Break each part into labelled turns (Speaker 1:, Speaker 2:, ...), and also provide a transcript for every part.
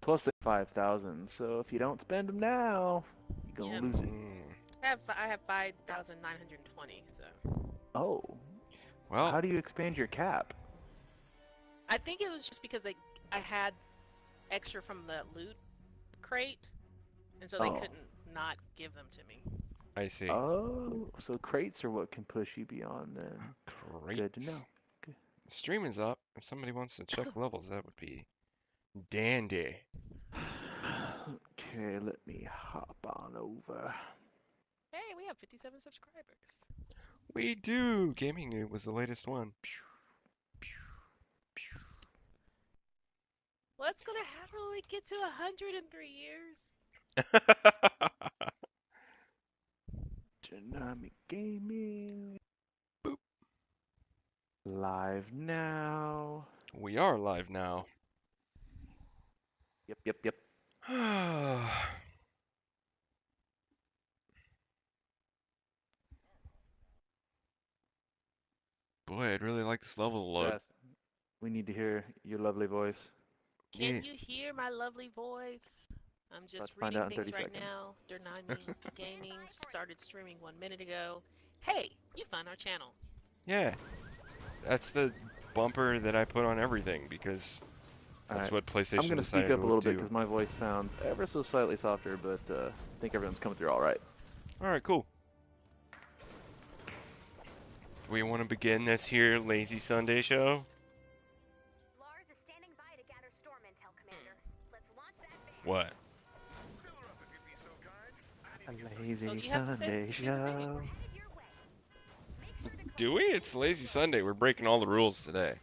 Speaker 1: Plus the 5,000. So if you don't spend them now, you're gonna
Speaker 2: Yep.
Speaker 1: lose it.
Speaker 2: I have 5,920. So
Speaker 1: Oh,
Speaker 3: Well,
Speaker 1: how do you expand your cap?
Speaker 2: I think it was just because I had extra from the loot crate, and so they
Speaker 1: Oh,
Speaker 2: couldn't not give them to me.
Speaker 3: I see.
Speaker 1: oh, so crates are what can push you beyond then. Good to
Speaker 3: Great.
Speaker 1: know. Good.
Speaker 3: Streaming's up. If somebody wants to check levels, that would be dandy.
Speaker 1: Okay, let me hop on over.
Speaker 2: Hey, we have 57 subscribers.
Speaker 3: We do. Gaming New was the latest one.
Speaker 2: What's gonna happen when we get to 103 years?
Speaker 1: DerNami Gaming. Live now.
Speaker 3: We are live now.
Speaker 1: Yep, yep, yep.
Speaker 3: Boy, I'd really like this level to load.
Speaker 1: Fast. We need to hear your lovely voice.
Speaker 3: Yeah.
Speaker 2: Can you hear my lovely voice? I'm
Speaker 1: About
Speaker 2: just
Speaker 1: to find
Speaker 2: reading
Speaker 1: out in
Speaker 2: things
Speaker 1: 30
Speaker 2: right
Speaker 1: seconds.
Speaker 2: now. DerNami Gaming started streaming 1 minute ago. Hey, you found our channel.
Speaker 3: Yeah. That's the bumper that I put on everything because that's
Speaker 1: Alright.
Speaker 3: what
Speaker 1: I'm
Speaker 3: PlayStation
Speaker 1: going to speak
Speaker 3: decided
Speaker 1: up a
Speaker 3: to
Speaker 1: little bit
Speaker 3: do.
Speaker 1: because my voice sounds ever so slightly softer, but I think everyone's coming through alright.
Speaker 3: Alright, cool. Do we want to begin this here Lazy Sunday show?
Speaker 4: Lars is standing by to gather storm intel, Commander. Let's launch that van.
Speaker 3: What?
Speaker 1: A lazy
Speaker 2: So you have to say
Speaker 1: Sunday
Speaker 2: the thing.
Speaker 1: show.
Speaker 4: We're headed your way. Make sure to
Speaker 3: Do we? It's Lazy Sunday. We're breaking all the rules today.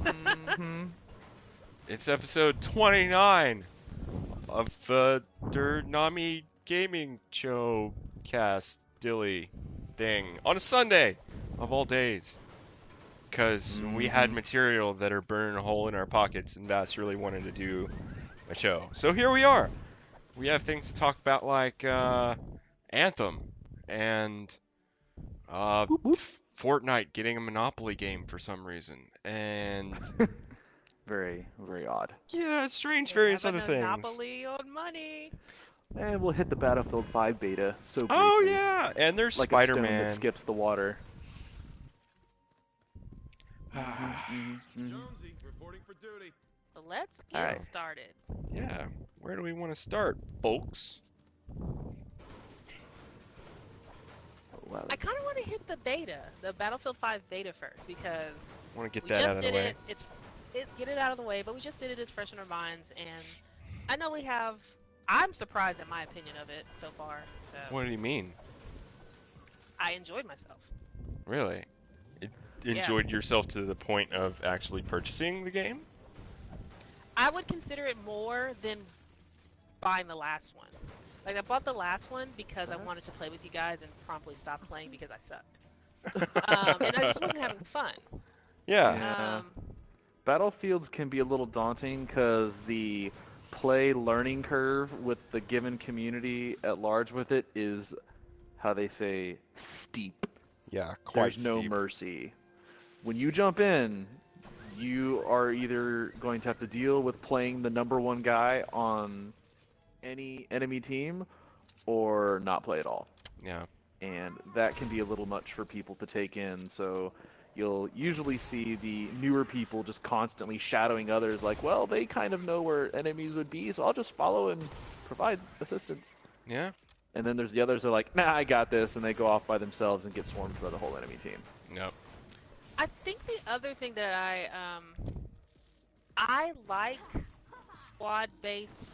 Speaker 1: Mm-hmm.
Speaker 3: It's episode 29 of the DerNami Gaming Show cast dilly thing on a Sunday of all days. Because we had material that are burning a hole in our pockets and Vass really wanted to do a show. So here we are. We have things to talk about like Anthem and
Speaker 1: Whoop, whoop.
Speaker 3: Fortnite getting a Monopoly game for some reason. And
Speaker 1: Very, very odd.
Speaker 3: yeah, strange
Speaker 2: They
Speaker 3: various
Speaker 2: have a
Speaker 3: other things.
Speaker 2: monopoly on money.
Speaker 1: And we'll hit the Battlefield 5 beta so briefly.
Speaker 3: Oh yeah, and there's
Speaker 1: Like a stone that
Speaker 3: Spider-Man.
Speaker 1: skips the water.
Speaker 5: Jonesy, reporting for duty.
Speaker 2: So let's
Speaker 1: All
Speaker 2: get
Speaker 1: right.
Speaker 2: started.
Speaker 3: Yeah, where do we want to start, folks?
Speaker 1: Well,
Speaker 2: I kind of want to hit the beta, the Battlefield 5 beta first, because
Speaker 3: Want to get
Speaker 2: we
Speaker 3: that
Speaker 2: just
Speaker 3: out of the
Speaker 2: did
Speaker 3: way.
Speaker 2: get it out of the way, but we just did it. It's fresh in our minds, and I know we have. I'm surprised at my opinion of it so far. So
Speaker 3: What do you mean?
Speaker 2: I enjoyed myself.
Speaker 3: Really? Enjoyed yourself to the point of actually purchasing the game?
Speaker 2: I would consider it more than buying the last one. Like I bought the last one because I wanted to play with you guys and promptly stopped playing because I sucked. And I just wasn't having fun.
Speaker 3: Yeah.
Speaker 1: Yeah. Battlefields can be a little daunting because the play learning curve with the given community at large with it is, how they say, steep.
Speaker 3: Yeah, quite
Speaker 1: There's no
Speaker 3: steep.
Speaker 1: mercy. When you jump in, you are either going to have to deal with playing the number one guy on any enemy team or not play at all.
Speaker 3: Yeah.
Speaker 1: And that can be a little much for people to take in, so you'll usually see the newer people just constantly shadowing others like, well, they kind of know where enemies would be, so I'll just follow and provide assistance.
Speaker 3: Yeah?
Speaker 1: And then there's the others that are like, nah, I got this, and they go off by themselves and get swarmed by the whole enemy team.
Speaker 3: Nope.
Speaker 2: I think the other thing that I like squad-based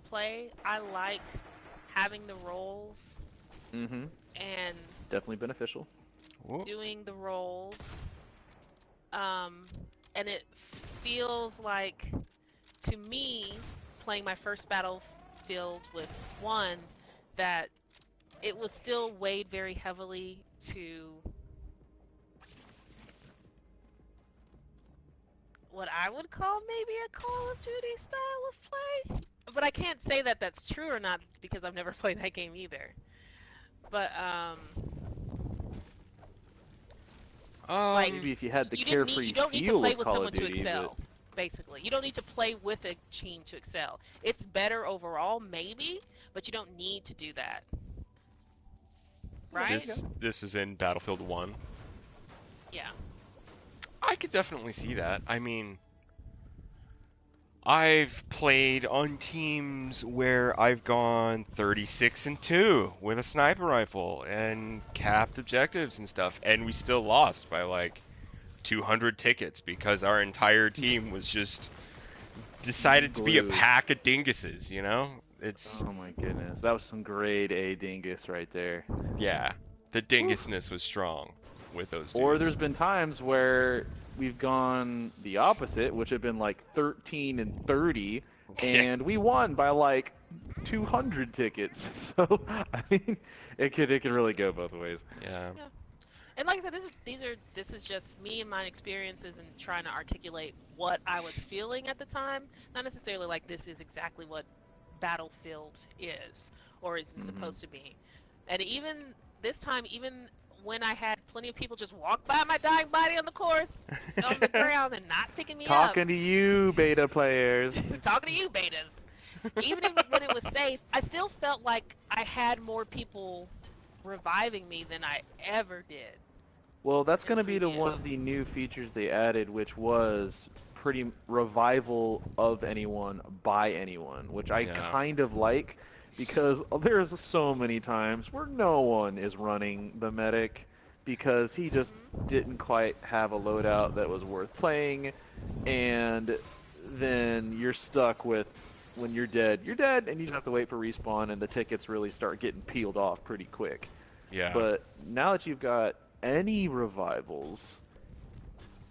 Speaker 2: play. I like having the roles
Speaker 1: Mm-hmm.
Speaker 2: and
Speaker 1: Definitely beneficial.
Speaker 3: Whoop.
Speaker 2: doing the roles. And it feels like, to me, playing my first Battlefield with one, that it was still weighed very heavily to what I would call maybe a Call of Duty style of play. But I can't say that that's true or not because I've never played that game either. But like
Speaker 1: Maybe if you had the
Speaker 2: you didn't
Speaker 1: carefree
Speaker 2: you don't need to
Speaker 1: feel
Speaker 2: play
Speaker 1: of
Speaker 2: with
Speaker 1: Call
Speaker 2: someone
Speaker 1: of Duty,
Speaker 2: to excel, basically. You don't need to play with a team to excel. It's better overall, maybe, but you don't need to do that. Right?
Speaker 3: This is in Battlefield 1.
Speaker 2: Yeah.
Speaker 3: I could definitely see that. I mean, I've played on teams where I've gone 36-2 with a sniper rifle and capped objectives and stuff, and we still lost by like 200 tickets because our entire team was just decided to be a pack of dinguses, you know? It's
Speaker 1: Oh my goodness, that was some grade A dingus right there.
Speaker 3: yeah, the dingusness was strong with those dudes.
Speaker 1: Or there's been times where we've gone the opposite, which have been like 13-30, and we won by like 200 tickets. So I mean, it could really go both ways.
Speaker 3: Yeah.
Speaker 2: And like I said, this is just me and my experiences and trying to articulate what I was feeling at the time. Not necessarily like this is exactly what Battlefield is or is supposed to be. And even this time, even when I had plenty of people just walk by my dying body on the course, on the ground, and not picking me up.
Speaker 1: Talking to you, beta players.
Speaker 2: Talking to you, betas. Even when it was safe, I still felt like I had more people reviving me than I ever did.
Speaker 1: Well, that's going to be one of the new features they added, which was pretty revival of anyone by anyone, which I kind of like, because there's so many times where no one is running the medic because he just didn't quite have a loadout that was worth playing, and then you're stuck with, when you're dead, and you just have to wait for respawn, and the tickets really start getting peeled off pretty quick.
Speaker 3: Yeah.
Speaker 1: But now that you've got any revivals,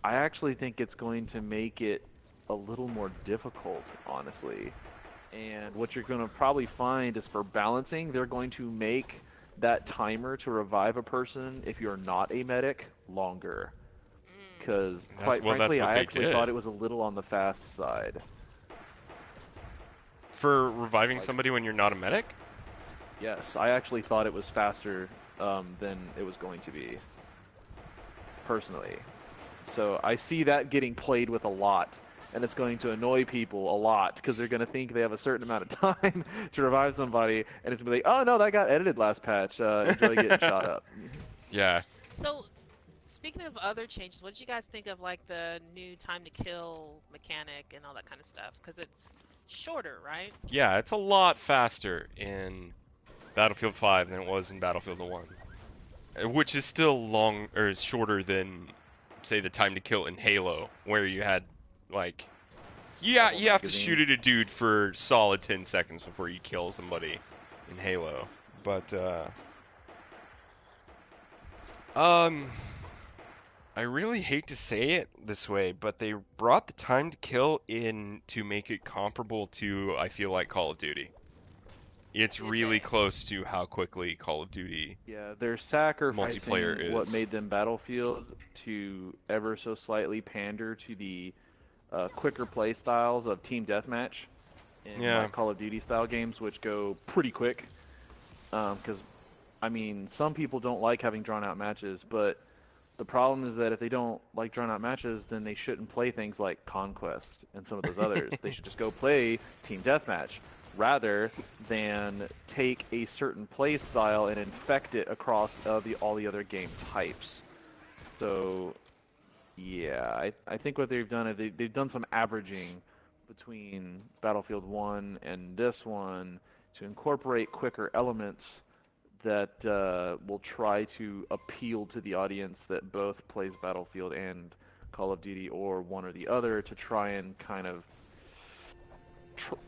Speaker 1: I actually think it's going to make it a little more difficult, honestly. And what you're going to probably find is, for balancing, they're going to make that timer to revive a person, if you're not a medic, longer. Because, quite frankly, I actually thought it was a little on the fast side.
Speaker 3: For reviving somebody when you're not a medic?
Speaker 1: Yes, I actually thought it was faster than it was going to be, personally. So I see that getting played with a lot, and it's going to annoy people a lot, because they're going to think they have a certain amount of time to revive somebody, and it's going to be like, oh no, that got edited last patch, enjoy getting shot up.
Speaker 3: Yeah.
Speaker 2: So, speaking of other changes, what did you guys think of like the new time to kill mechanic and all that kind of stuff? Because it's shorter, right?
Speaker 3: Yeah, it's a lot faster in Battlefield 5 than it was in Battlefield 1, which is still shorter than, say, the time to kill in Halo, where you had like, you have to shoot at a dude for solid 10 seconds before you kill somebody in Halo. But I really hate to say it this way, but they brought the time to kill in to make it comparable to, I feel like, Call of Duty. It's really close to how quickly Call of Duty
Speaker 1: they're sacrificing
Speaker 3: multiplayer is.
Speaker 1: What made them Battlefield to ever so slightly pander to the quicker play styles of Team Deathmatch in Call of Duty style games, which go pretty quick. Because, I mean, some people don't like having drawn-out matches, but the problem is that if they don't like drawn-out matches, then they shouldn't play things like Conquest and some of those others. They should just go play Team Deathmatch, rather than take a certain play style and infect it across all the other game types. So, yeah, I think what they've done is they've done some averaging between Battlefield 1 and this one to incorporate quicker elements that will try to appeal to the audience that both plays Battlefield and Call of Duty, or one or the other, to try and kind of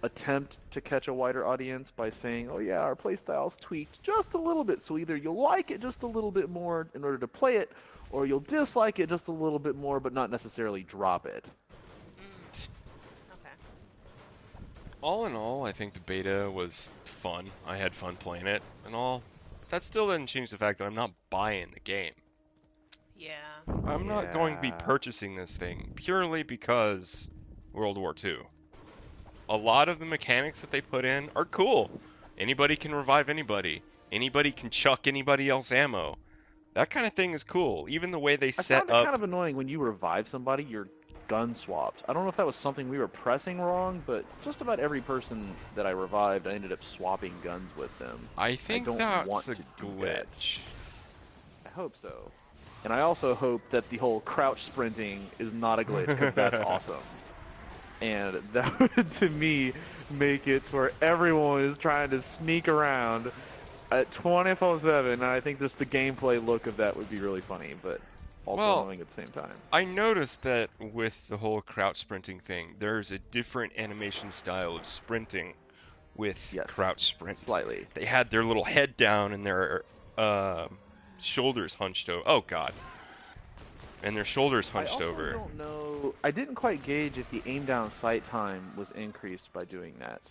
Speaker 1: attempt to catch a wider audience by saying, oh yeah, our playstyle's tweaked just a little bit, so either you'll like it just a little bit more in order to play it, or you'll dislike it just a little bit more but not necessarily drop it.
Speaker 2: Okay.
Speaker 3: All in all, I think the beta was fun. I had fun playing it and all. That still doesn't change the fact that I'm not buying the game.
Speaker 2: Yeah.
Speaker 3: I'm not going to be purchasing this thing purely because World War II. A lot of the mechanics that they put in are cool. Anybody can revive anybody. Anybody can chuck anybody else ammo. That kind of thing is cool. Even the way they set up...
Speaker 1: I found it kind of annoying when you revive somebody, you're gun swaps. I don't know if that was something we were pressing wrong, but just about every person that I revived, I ended up swapping guns with them.
Speaker 3: I think
Speaker 1: don't
Speaker 3: that's
Speaker 1: want
Speaker 3: a
Speaker 1: to do that.
Speaker 3: glitch.
Speaker 1: I hope so. And I also hope that the whole crouch sprinting is not a glitch, because that's awesome. And that would, to me, make it where everyone is trying to sneak around at 24/7. And I think just the gameplay look of that would be really funny, but also
Speaker 3: Well,
Speaker 1: annoying at the same time.
Speaker 3: I noticed that with the whole crouch sprinting thing, there's a different animation style of sprinting with
Speaker 1: Yes,
Speaker 3: crouch sprint.
Speaker 1: slightly.
Speaker 3: They had their little head down and their shoulders hunched over. Oh god. And their shoulders hunched over.
Speaker 1: I don't know. I didn't quite gauge if the aim down sight time was increased by doing that.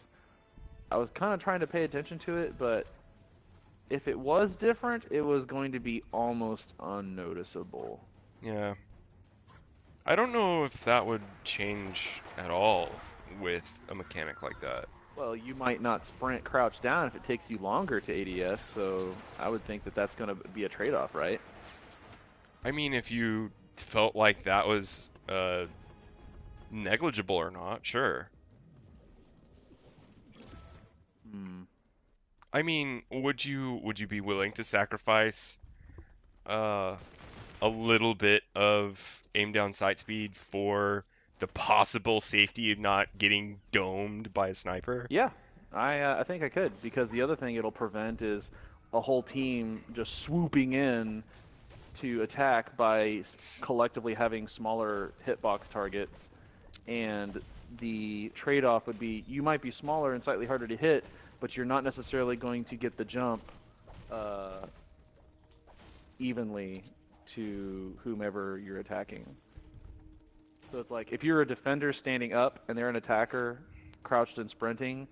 Speaker 1: I was kind of trying to pay attention to it, but if it was different, it was going to be almost unnoticeable.
Speaker 3: Yeah. I don't know if that would change at all with a mechanic like that.
Speaker 1: Well, you might not sprint crouch down if it takes you longer to ADS, so I would think that that's going to be a trade-off, right?
Speaker 3: I mean, if you felt like that was negligible or not, sure.
Speaker 1: Hmm.
Speaker 3: I mean, would you be willing to sacrifice a little bit of aim down sight speed for the possible safety of not getting domed by a sniper?
Speaker 1: Yeah, I think I could, because the other thing it'll prevent is a whole team just swooping in to attack by collectively having smaller hitbox targets, and the trade-off would be you might be smaller and slightly harder to hit, but you're not necessarily going to get the jump evenly to whomever you're attacking. So it's like if you're a defender standing up and they're an attacker crouched and sprinting,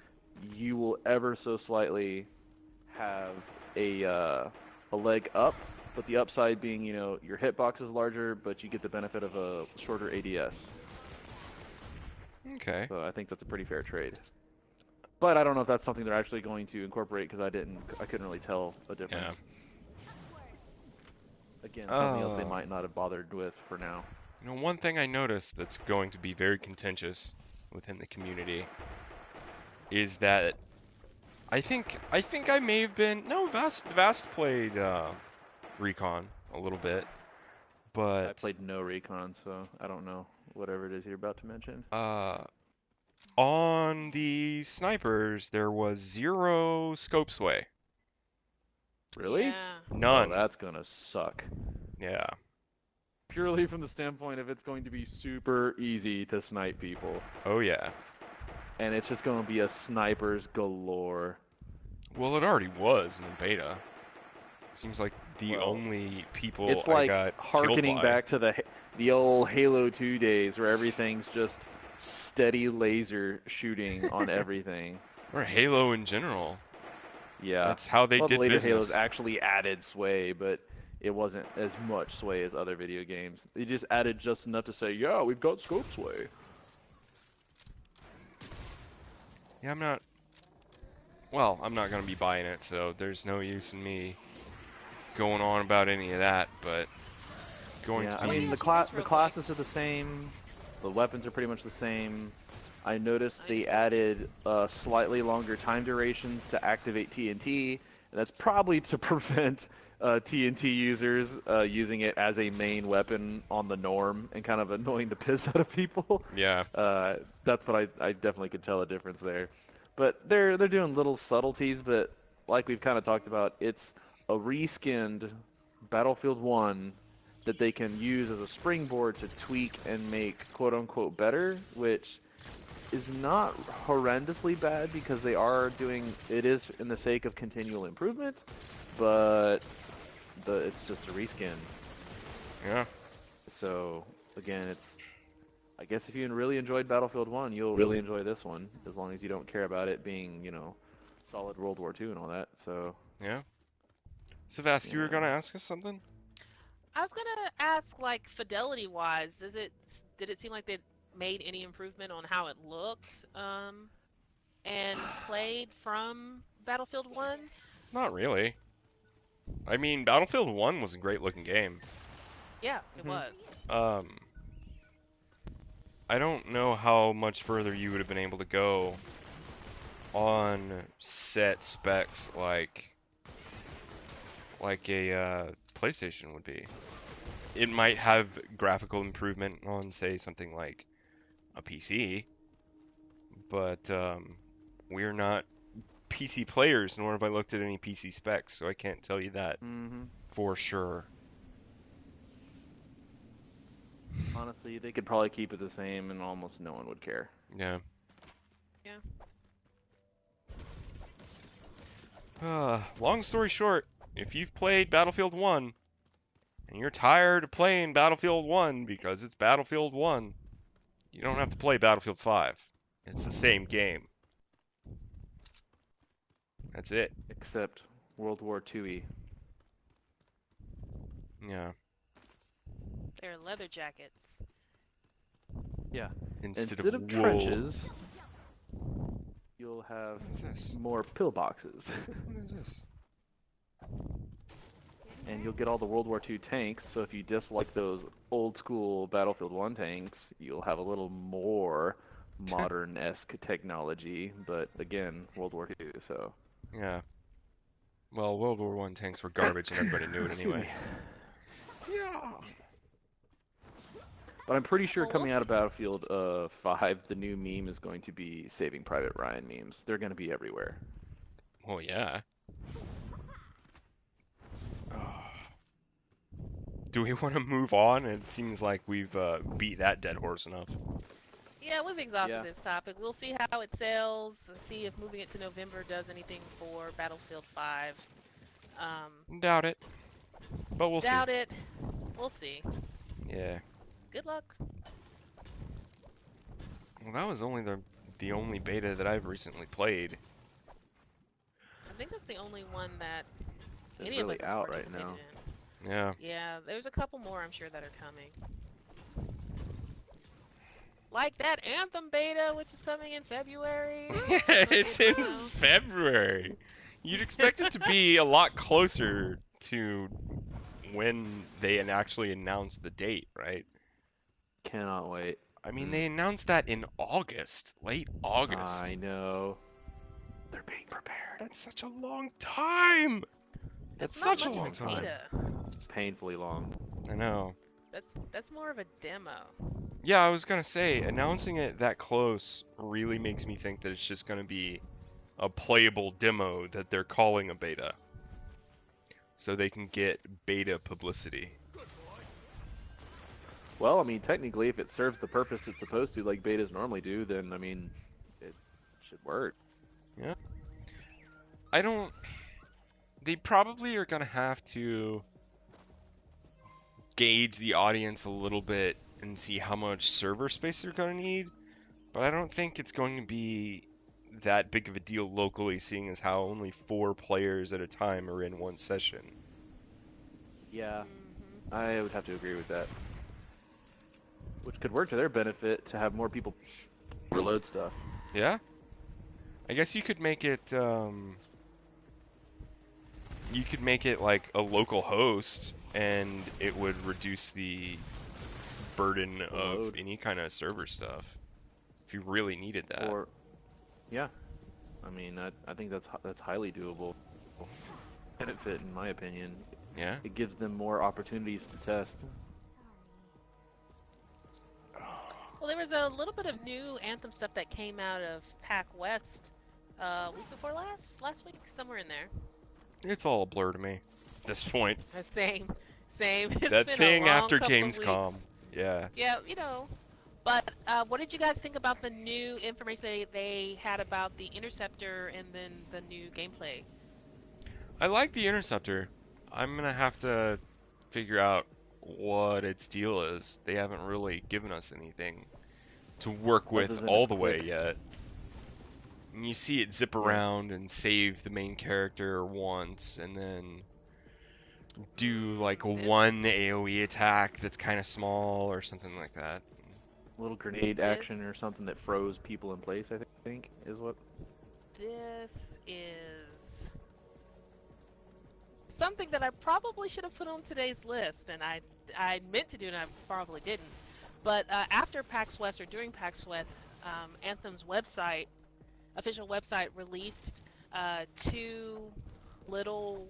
Speaker 1: you will ever so slightly have a leg up, but the upside being, you know, your hitbox is larger, but you get the benefit of a shorter ADS.
Speaker 3: Okay.
Speaker 1: So I think that's a pretty fair trade. But I don't know if that's something they're actually going to incorporate, because I couldn't really tell a difference. Again, something else they might not have bothered with for now.
Speaker 3: You know, one thing I noticed that's going to be very contentious within the community is that I think I may have been Vast played Recon a little bit, but
Speaker 1: I played no Recon, so I don't know whatever it is you're about to mention.
Speaker 3: on the snipers there was 0 scope sway.
Speaker 1: Really?
Speaker 2: Yeah.
Speaker 3: None.
Speaker 1: Oh, that's gonna suck.
Speaker 3: Yeah.
Speaker 1: Purely from the standpoint of it's going to be super easy to snipe people.
Speaker 3: Oh yeah.
Speaker 1: And it's just going to be a snipers galore.
Speaker 3: Well, it already was in the beta. Seems like the
Speaker 1: Well,
Speaker 3: only people
Speaker 1: It's
Speaker 3: I
Speaker 1: like
Speaker 3: got
Speaker 1: harkening
Speaker 3: killed by.
Speaker 1: back to the old Halo 2 days where everything's just steady laser shooting on everything.
Speaker 3: Or Halo in general.
Speaker 1: Yeah.
Speaker 3: That's how they
Speaker 1: well,
Speaker 3: did
Speaker 1: the later
Speaker 3: business.
Speaker 1: Halos actually added sway, but it wasn't as much sway as other video games. They just added just enough to say, yeah, we've got scope sway.
Speaker 3: Yeah, I'm not going to be buying it, so there's no use in me going on about any of that, but going
Speaker 1: Yeah,
Speaker 3: to
Speaker 1: I
Speaker 3: be...
Speaker 1: mean, the classes are the same. The weapons are pretty much the same. I noticed they added slightly longer time durations to activate TNT, and that's probably to prevent TNT users using it as a main weapon on the norm and kind of annoying the piss out of people.
Speaker 3: Yeah.
Speaker 1: That's what I definitely could tell a difference there. But they're doing little subtleties, but like we've kind of talked about, it's a reskinned Battlefield 1 that they can use as a springboard to tweak and make quote-unquote better, which is not horrendously bad because they are doing it is in the sake of continual improvement, but it's just a reskin.
Speaker 3: Yeah.
Speaker 1: So again, I guess if you really enjoyed Battlefield 1, you'll really enjoy this one, as long as you don't care about it being, you know, solid World War II and all that. So
Speaker 3: Yeah. Savas, you were
Speaker 1: Yeah.
Speaker 3: going to ask us something?
Speaker 2: I was gonna ask, like, fidelity-wise, did it seem like they made any improvement on how it looked and played from Battlefield 1?
Speaker 3: Not really. I mean, Battlefield 1 was a great looking game.
Speaker 2: Yeah, it
Speaker 1: Mhm.
Speaker 2: was.
Speaker 3: I don't know how much further you would have been able to go on set specs like a PlayStation would be. It might have graphical improvement on, say, something like a PC, but we're not PC players, nor have I looked at any PC specs, so I can't tell you that for sure.
Speaker 1: Honestly, they could probably keep it the same and almost no one would care.
Speaker 3: Yeah.
Speaker 2: Yeah.
Speaker 3: Long story short, if you've played Battlefield 1 and you're tired of playing Battlefield 1 because it's Battlefield 1, you don't have to play Battlefield 5. It's the same game. That's it.
Speaker 1: Except World War II-y.
Speaker 3: Yeah.
Speaker 2: They're leather jackets.
Speaker 1: Yeah.
Speaker 3: Instead
Speaker 1: of
Speaker 3: wool.
Speaker 1: trenches, you'll have
Speaker 3: What is this?
Speaker 1: more pillboxes.
Speaker 3: What is this?
Speaker 1: And you'll get all the World War II tanks, so if you dislike those old school Battlefield 1 tanks, you'll have a little more modern-esque technology, but again, World War II, so...
Speaker 3: Yeah. Well, World War I tanks were garbage and everybody knew it
Speaker 1: Excuse
Speaker 3: anyway.
Speaker 1: me. Yeah. But I'm pretty sure
Speaker 2: Well,
Speaker 1: coming
Speaker 2: we'll
Speaker 1: out of Battlefield 5, the new meme is going to be Saving Private Ryan memes. They're going to be everywhere.
Speaker 3: Oh, yeah. Do we want to move on? It seems like we've beat that dead horse enough.
Speaker 2: Yeah, we've exhausted
Speaker 1: Yeah.
Speaker 2: this topic. We'll see how it sells, and see if moving it to November does anything for Battlefield 5.
Speaker 3: Doubt it. But we'll
Speaker 2: Doubt
Speaker 3: see.
Speaker 2: it. We'll see.
Speaker 3: Yeah.
Speaker 2: Good luck.
Speaker 3: Well, that was only the only beta that I've recently played.
Speaker 2: I think that's the only one that
Speaker 1: It's
Speaker 2: any of us
Speaker 1: really
Speaker 2: has
Speaker 1: out right
Speaker 2: participated
Speaker 1: now.
Speaker 2: in.
Speaker 3: Yeah.
Speaker 2: Yeah, there's a couple more I'm sure that are coming. Like that Anthem beta, which is coming in February.
Speaker 3: Yeah, it's in February. You'd expect it to be a lot closer to when they actually announced the date, right?
Speaker 1: Cannot wait.
Speaker 3: I mean, they announced that in August, late August.
Speaker 1: I know. They're being prepared.
Speaker 3: That's such a long time. That's
Speaker 2: not
Speaker 3: such a
Speaker 2: much of
Speaker 3: long
Speaker 2: a
Speaker 3: time.
Speaker 2: beta.
Speaker 1: It's painfully long.
Speaker 3: I know.
Speaker 2: That's more of a demo.
Speaker 3: Yeah, I was gonna say, announcing it that close really makes me think that it's just gonna be a playable demo that they're calling a beta. So they can get beta publicity.
Speaker 1: Well, I mean, technically, if it serves the purpose it's supposed to, like betas normally do, then, I mean, it should work.
Speaker 3: Yeah. I don't... They probably are gonna have to gauge the audience a little bit and see how much server space they're gonna need, but I don't think it's going to be that big of a deal locally, seeing as how only 4 players at a time are in one session.
Speaker 1: Yeah,
Speaker 2: Mm-hmm.
Speaker 1: I would have to agree with that. Which could work to their benefit to have more people reload stuff.
Speaker 3: Yeah? I guess you could make it, like a local host, and it would reduce the burden of
Speaker 1: Load.
Speaker 3: any kind of server stuff, if you really needed that.
Speaker 1: Or, yeah, I mean, I think that's highly doable. Benefit, in my opinion.
Speaker 3: Yeah?
Speaker 1: It gives them more opportunities to test.
Speaker 2: Well, there was a little bit of new Anthem stuff that came out of PAC West week before last week, somewhere in there.
Speaker 3: It's all a blur to me at this point.
Speaker 2: Same. It's
Speaker 3: That
Speaker 2: been a
Speaker 3: thing
Speaker 2: long
Speaker 3: after
Speaker 2: couple of
Speaker 3: Gamescom.
Speaker 2: weeks.
Speaker 3: Yeah.
Speaker 2: Yeah, you know. But what did you guys think about the new information they had about the Interceptor and then the new gameplay?
Speaker 3: I like the Interceptor. I'm gonna have to figure out what its deal is. They haven't really given us anything to work with
Speaker 1: Other than
Speaker 3: all
Speaker 1: it's
Speaker 3: the way
Speaker 1: quick.
Speaker 3: yet. And you see it zip around and save the main character once, and then do like one AoE attack that's kind of small or something like that.
Speaker 1: Little grenade action or something that froze people in place, I think, is what.
Speaker 2: This is something that I probably should have put on today's list, and I meant to do it and I probably didn't. But after PAX West or during PAX West, Anthem's website, official website, released 2 little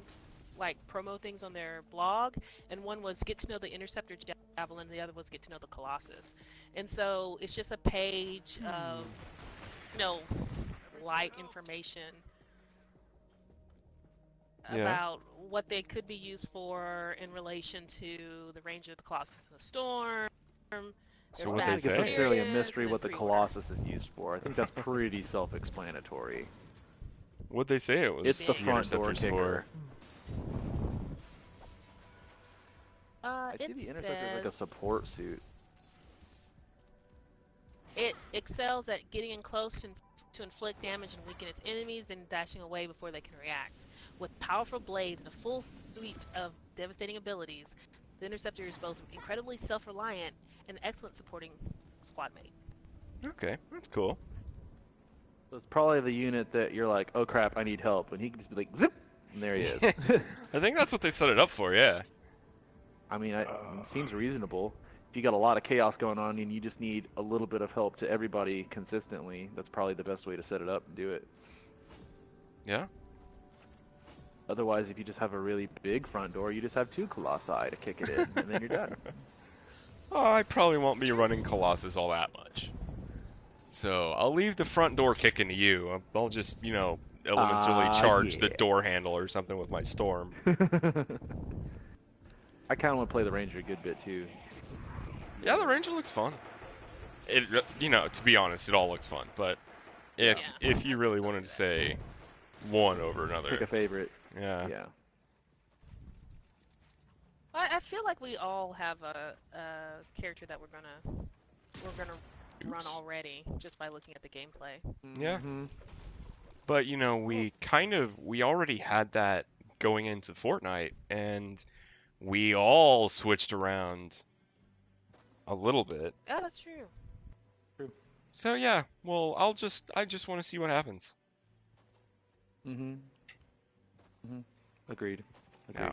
Speaker 2: like promo things on their blog, and one was get to know the Interceptor Javelin, the other was get to know the Colossus. And so it's just a page of light information about what they could be used for in relation to the Ranger, the Colossus, and the Storm.
Speaker 3: So
Speaker 1: I
Speaker 3: what
Speaker 1: don't
Speaker 3: they
Speaker 1: think it's
Speaker 3: say?
Speaker 1: necessarily a mystery
Speaker 2: and
Speaker 1: what the
Speaker 2: pre-order.
Speaker 1: Colossus is used for. I think that's pretty self-explanatory.
Speaker 3: What'd they say it was?
Speaker 1: It's the
Speaker 2: Big.
Speaker 1: front door
Speaker 3: Interceptors
Speaker 1: kicker.
Speaker 2: For?
Speaker 1: I see the Interceptor as like a support suit.
Speaker 2: It excels at getting in close to inflict damage and weaken its enemies, then dashing away before they can react. With powerful blades and a full suite of devastating abilities, the Interceptor is both incredibly self-reliant and an excellent supporting squad mate.
Speaker 3: Okay, that's cool.
Speaker 1: So it's probably the unit that you're like, oh crap, I need help, and he can just be like, zip, and there he is.
Speaker 3: I think that's what they set it up for, yeah.
Speaker 1: I mean, it seems reasonable. If you got a lot of chaos going on and you just need a little bit of help to everybody consistently, that's probably the best way to set it up and do it.
Speaker 3: Yeah?
Speaker 1: Otherwise, if you just have a really big front door, you just have 2 Colossi to kick it in, and then you're done.
Speaker 3: Oh, I probably won't be running Colossus all that much. So, I'll leave the front door kicking to you. I'll just, elementally charge the
Speaker 1: yeah.
Speaker 3: door handle or something with my Storm.
Speaker 1: I kind of want to play the Ranger a good bit, too.
Speaker 3: Yeah, the Ranger looks fun. It, to be honest, it all looks fun. But if you really wanted to say one over another,
Speaker 1: Pick a favorite.
Speaker 3: yeah.
Speaker 1: Yeah.
Speaker 2: I feel like we all have a character that we're gonna run already just by looking at the gameplay.
Speaker 3: Yeah.
Speaker 1: Mm-hmm.
Speaker 3: But we already had that going into Fortnite, and we all switched around a little bit.
Speaker 2: Yeah, that's true.
Speaker 3: So yeah, well, I just want to see what happens.
Speaker 1: Mm-hmm. Mm-hmm. Agreed.
Speaker 3: Yeah.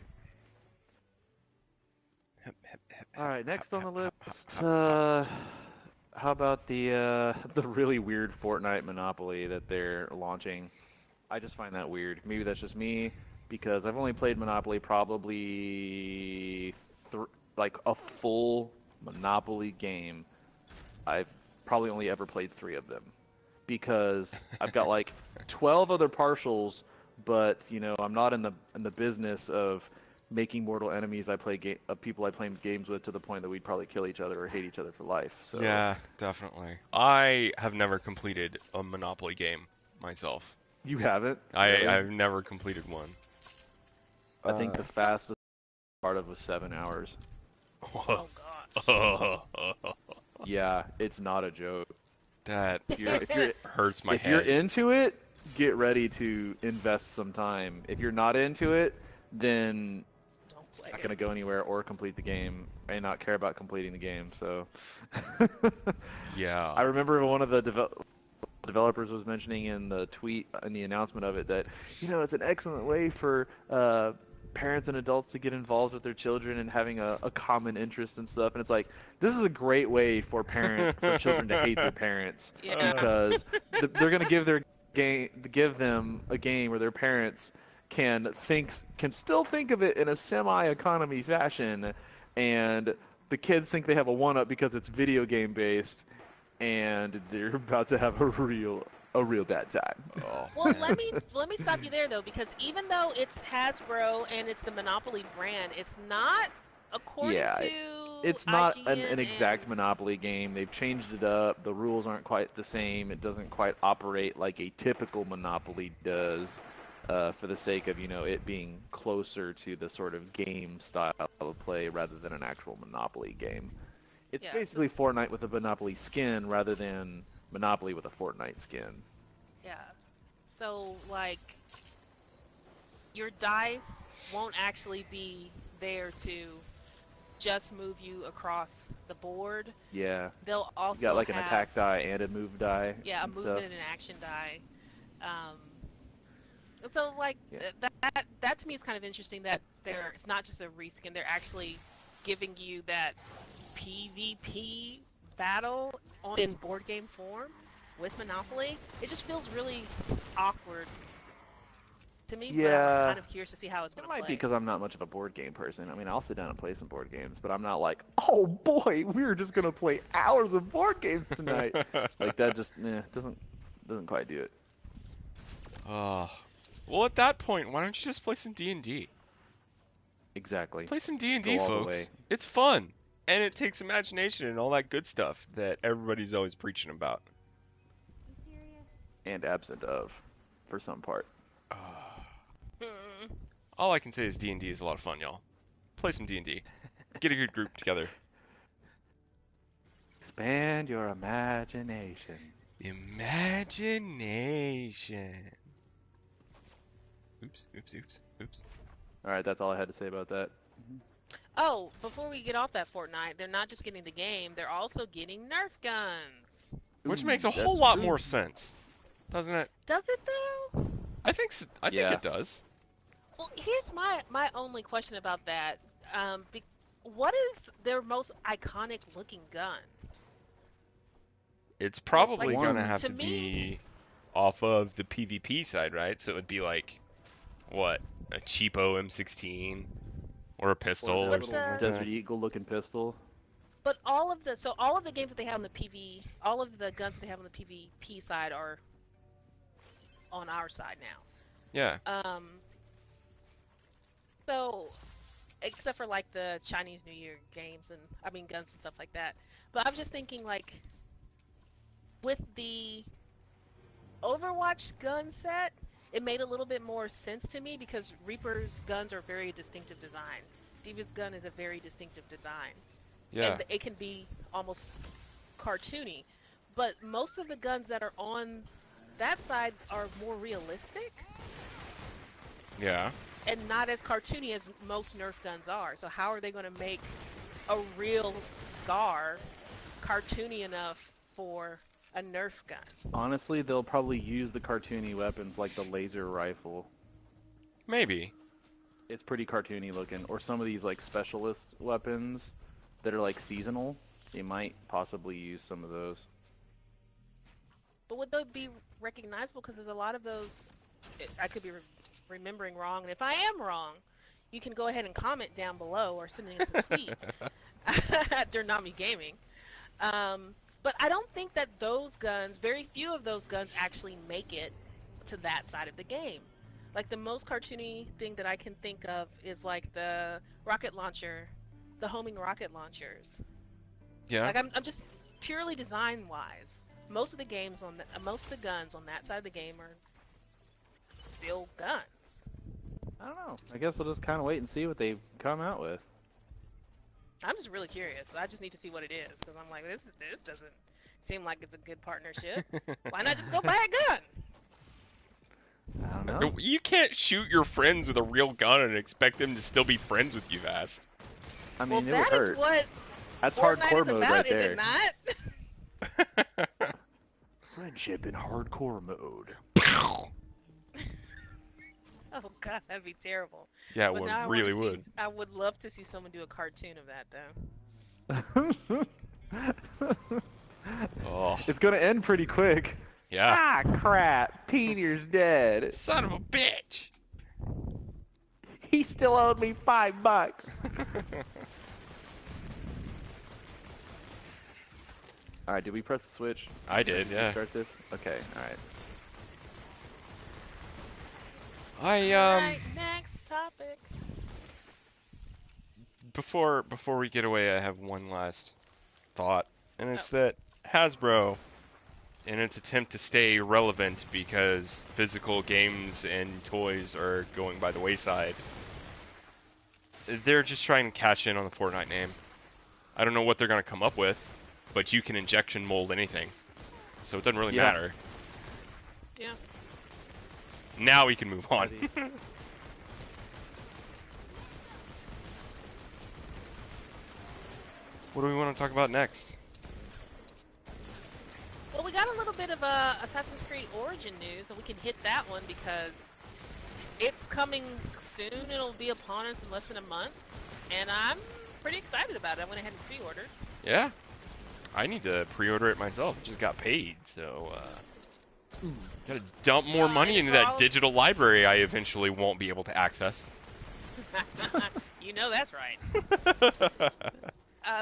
Speaker 1: All right, next on the list, how about the really weird Fortnite Monopoly that they're launching? I just find that weird. Maybe that's just me, because I've only played Monopoly probably like a full Monopoly game. I've probably only ever played 3 of them, because I've got like 12 other partials, but I'm not in the business of making mortal enemies. I play people I play games with to the point that we'd probably kill each other or hate each other for life. So
Speaker 3: Yeah, definitely. I have never completed a Monopoly game myself.
Speaker 1: You haven't? Really?
Speaker 3: I've never completed one.
Speaker 1: I think the fastest part of was 7 hours.
Speaker 2: Oh gosh.
Speaker 1: Yeah, it's not a joke.
Speaker 3: That
Speaker 1: If you're
Speaker 3: hurts my
Speaker 1: if
Speaker 3: head.
Speaker 1: you're into it, get ready to invest some time. If you're not into it, then
Speaker 2: Don't play
Speaker 1: not
Speaker 2: it.
Speaker 1: gonna go anywhere or complete the game. I not care about completing the game. So
Speaker 3: Yeah.
Speaker 1: I remember one of the developers was mentioning in the tweet, in the announcement of it, that it's an excellent way for parents and adults to get involved with their children and having a common interest and stuff. And it's like, this is a great way for children to hate their parents,
Speaker 2: Yeah.
Speaker 1: because they're gonna give them a game where their parents can still think of it in a semi-economy fashion, and the kids think they have a one-up because it's video game based, and they're about to have a real bad time.
Speaker 3: Oh,
Speaker 2: Well,
Speaker 3: man.
Speaker 2: let me stop you there though, because even though it's Hasbro and it's the Monopoly brand, it's not according
Speaker 1: Yeah,
Speaker 2: to
Speaker 1: It's not
Speaker 2: IGN
Speaker 1: an exact
Speaker 2: and-
Speaker 1: Monopoly game. They've changed it up. The rules aren't quite the same. It doesn't quite operate like a typical Monopoly does, for the sake of it being closer to the sort of game style of play rather than an actual Monopoly game. It's
Speaker 2: Yeah,
Speaker 1: basically Fortnite with a Monopoly skin rather than Monopoly with a Fortnite skin.
Speaker 2: Yeah. So like, your dice won't actually be there to just move you across the board.
Speaker 1: Yeah,
Speaker 2: They'll also
Speaker 1: you got like an
Speaker 2: have,
Speaker 1: attack die and a move die.
Speaker 2: Yeah, a
Speaker 1: and
Speaker 2: movement
Speaker 1: stuff.
Speaker 2: and an action die. So like
Speaker 1: Yeah.
Speaker 2: that to me is kind of interesting that it's not just a reskin. They're actually giving you that PvP battle in board game form with Monopoly, it just feels really awkward to me. But I'm
Speaker 1: Yeah.
Speaker 2: kind of curious to see how it's
Speaker 1: It
Speaker 2: going to
Speaker 1: might
Speaker 2: play.
Speaker 1: be because I'm not much of a board game person. I mean, I'll sit down and play some board games, but I'm not like, oh boy, we're just gonna play hours of board games tonight. Like that just doesn't quite do it.
Speaker 3: Well, at that point, why don't you just play some D&D?
Speaker 1: Exactly.
Speaker 3: Play some D&D,
Speaker 1: Go all the
Speaker 3: folks.
Speaker 1: way.
Speaker 3: It's fun, and it takes imagination and all that good stuff that everybody's always preaching about.
Speaker 4: You serious?
Speaker 1: And absent of, for some part.
Speaker 3: All I can say is D&D is a lot of fun, y'all. Play some D&D. Get a good group together.
Speaker 1: Expand your imagination.
Speaker 3: Imagination. Oops.
Speaker 1: All right, that's all I had to say about that.
Speaker 2: Oh, before we get off that Fortnite, they're not just getting the game; they're also getting Nerf guns.
Speaker 3: Which
Speaker 1: Ooh,
Speaker 3: makes a
Speaker 1: that's
Speaker 3: whole lot
Speaker 1: true.
Speaker 3: more sense, doesn't it?
Speaker 2: Does it though?
Speaker 3: I think I think
Speaker 1: Yeah.
Speaker 3: it does.
Speaker 2: Well, here's my only question about that. What is their most iconic looking gun?
Speaker 3: It's probably
Speaker 2: Like,
Speaker 3: gonna
Speaker 1: one-
Speaker 3: have
Speaker 2: to
Speaker 3: to
Speaker 2: me-
Speaker 3: be off of the PvP side, right? So it would be like, what, a cheapo M16 or a pistol
Speaker 1: Or
Speaker 3: or
Speaker 1: that
Speaker 2: But
Speaker 3: something like
Speaker 1: Desert
Speaker 3: that.
Speaker 1: Eagle looking pistol.
Speaker 2: But all of the games that they have on the all of the guns that they have on the PvP side are on our side now.
Speaker 3: Yeah.
Speaker 2: So, except for like the Chinese New Year games and guns and stuff like that. But I'm just thinking like with the Overwatch gun set, it made a little bit more sense to me because Reaper's guns are very distinctive design. Diva's gun is a very distinctive design.
Speaker 3: Yeah.
Speaker 2: And it can be almost cartoony. But most of the guns that are on that side are more realistic
Speaker 3: Yeah.
Speaker 2: and not as cartoony as most Nerf guns are. So how are they going to make a real Scar cartoony enough for a Nerf gun?
Speaker 1: Honestly, they'll probably use the cartoony weapons like the laser rifle.
Speaker 3: Maybe.
Speaker 1: It's pretty cartoony looking. Or some of these like specialist weapons that are like seasonal. They might possibly use some of those.
Speaker 2: But would they be recognizable? Because there's a lot of those. I could be remembering wrong, and if I am wrong, you can go ahead and comment down below or send me a tweet at DerNami Gaming. But I don't think that those guns, very few of those guns, actually make it to that side of the game. Like the most cartoony thing that I can think of is like the rocket launcher, the homing rocket launchers.
Speaker 3: Yeah.
Speaker 2: Like I'm just purely design wise. Most of the guns on that side of the game are still guns.
Speaker 1: I don't know. I guess we'll just kind of wait and see what they come out with.
Speaker 2: I'm just really curious. I just need to see what it is because I'm like, this doesn't seem like it's a good partnership. Why not just go buy a gun?
Speaker 1: I don't know.
Speaker 3: You can't shoot your friends with a real gun and expect them to still be friends with you fast.
Speaker 1: I mean,
Speaker 2: Well,
Speaker 1: it would
Speaker 2: that is
Speaker 1: hurt.
Speaker 2: what
Speaker 1: That's
Speaker 2: Fortnite
Speaker 1: hardcore
Speaker 2: is
Speaker 1: mode
Speaker 2: about,
Speaker 1: right
Speaker 2: is
Speaker 1: there.
Speaker 2: it not?
Speaker 1: Friendship in hardcore mode.
Speaker 2: Oh god, that'd be terrible.
Speaker 3: Yeah,
Speaker 2: But
Speaker 3: it
Speaker 2: now
Speaker 3: really would.
Speaker 2: I would love to see someone do a cartoon of that though.
Speaker 3: Oh,
Speaker 1: It's gonna end pretty quick.
Speaker 3: yeah.
Speaker 1: Ah, crap. Peter's dead.
Speaker 3: Son of a bitch!
Speaker 1: He still owed me $5. Alright, did we press the switch?
Speaker 3: I did,
Speaker 1: Did we
Speaker 3: yeah.
Speaker 1: start this? Okay, alright.
Speaker 2: Alright, next topic.
Speaker 3: Before we get away, I have one last thought, and it's that Hasbro, in its attempt to stay relevant because physical games and toys are going by the wayside, they're just trying to cash in on the Fortnite name. I don't know what they're going to come up with, but you can injection mold anything, so it doesn't really
Speaker 1: Yeah.
Speaker 3: matter.
Speaker 2: Yeah.
Speaker 3: Now we can move on. What do we want to talk about next?
Speaker 2: Well, we got a little bit of Assassin's Creed Origin news, and we can hit that one because it's coming soon. It'll be upon us in less than a month, and I'm pretty excited about it. I went ahead and pre-ordered.
Speaker 3: Yeah. I need to pre-order it myself. Just got paid, so gotta dump more money into that digital library I eventually won't be able to access.
Speaker 2: You know that's right.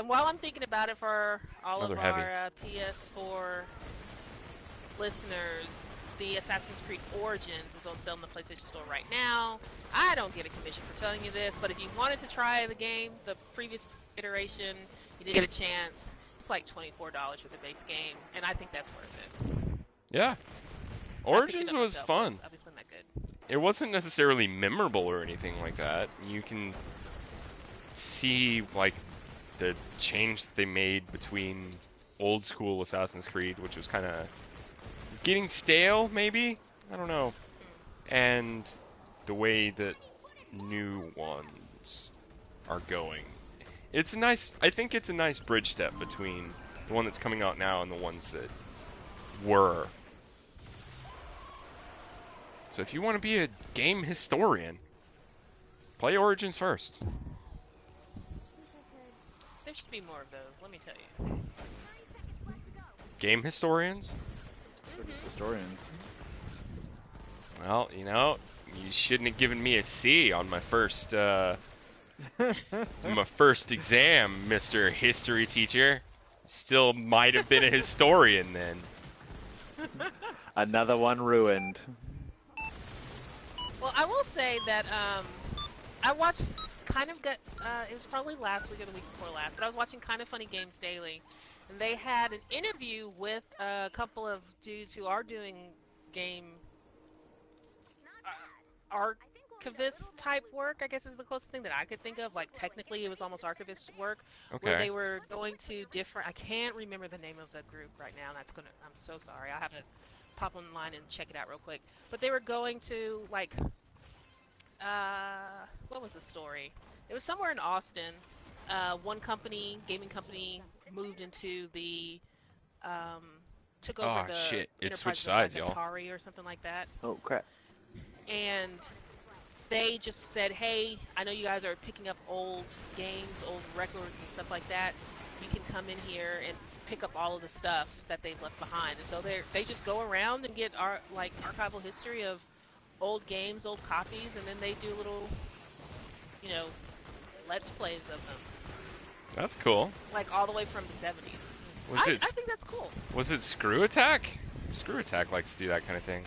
Speaker 2: While I'm thinking about it, for all
Speaker 3: Another
Speaker 2: of
Speaker 3: heavy.
Speaker 2: our PS4 listeners, the Assassin's Creed Origins is on sale in the PlayStation Store right now. I don't get a commission for telling you this, but if you wanted to try the game, the previous iteration, you didn't get a chance, it's like $24 for the base game, and I think that's worth it.
Speaker 3: Yeah. Origins was fun.
Speaker 2: I'll be playing that good.
Speaker 3: It wasn't necessarily memorable or anything like that. You can see, like, the change that they made between old school Assassin's Creed, which was kind of getting stale, maybe? I don't know. And the way that new ones are going. It's a nice, I think it's a nice bridge step between the one that's coming out now and the ones that were. So if you want to be a game historian, play Origins first.
Speaker 2: There should be more of those, let me tell you.
Speaker 3: Game historians?
Speaker 1: Historians.
Speaker 3: Well, you know, you shouldn't have given me a C on my first exam, Mr. History Teacher. Still might have been a historian then.
Speaker 1: Another one ruined.
Speaker 2: Well, I will say that I watched it was probably last week or the week before last, but I was watching Kind of Funny Games Daily, and they had an interview with a couple of dudes who are doing game archivist type work, I guess is the closest thing that I could think of. Like, technically it was almost archivist work, where they were going to different, I can't remember the name of the group right now, and I'm so sorry, I'll have to pop online and check it out real quick. But they were going to, like, what was the story? It was somewhere in Austin. One gaming company, moved into the, took over the
Speaker 3: shit. It
Speaker 2: enterprise
Speaker 3: switched
Speaker 2: of,
Speaker 3: sides,
Speaker 2: like,
Speaker 3: y'all.
Speaker 2: Atari or something like that.
Speaker 1: Oh, crap.
Speaker 2: And they just said, hey, I know you guys are picking up old games, old records and stuff like that. You can come in here and pick up all of the stuff that they've left behind. And so they just go around and get archival history of old games, old copies, and then they do little, let's plays of them.
Speaker 3: That's cool.
Speaker 2: Like all the way from the 70s. I think that's cool.
Speaker 3: Was it Screw Attack? Screw Attack likes to do that kind of thing.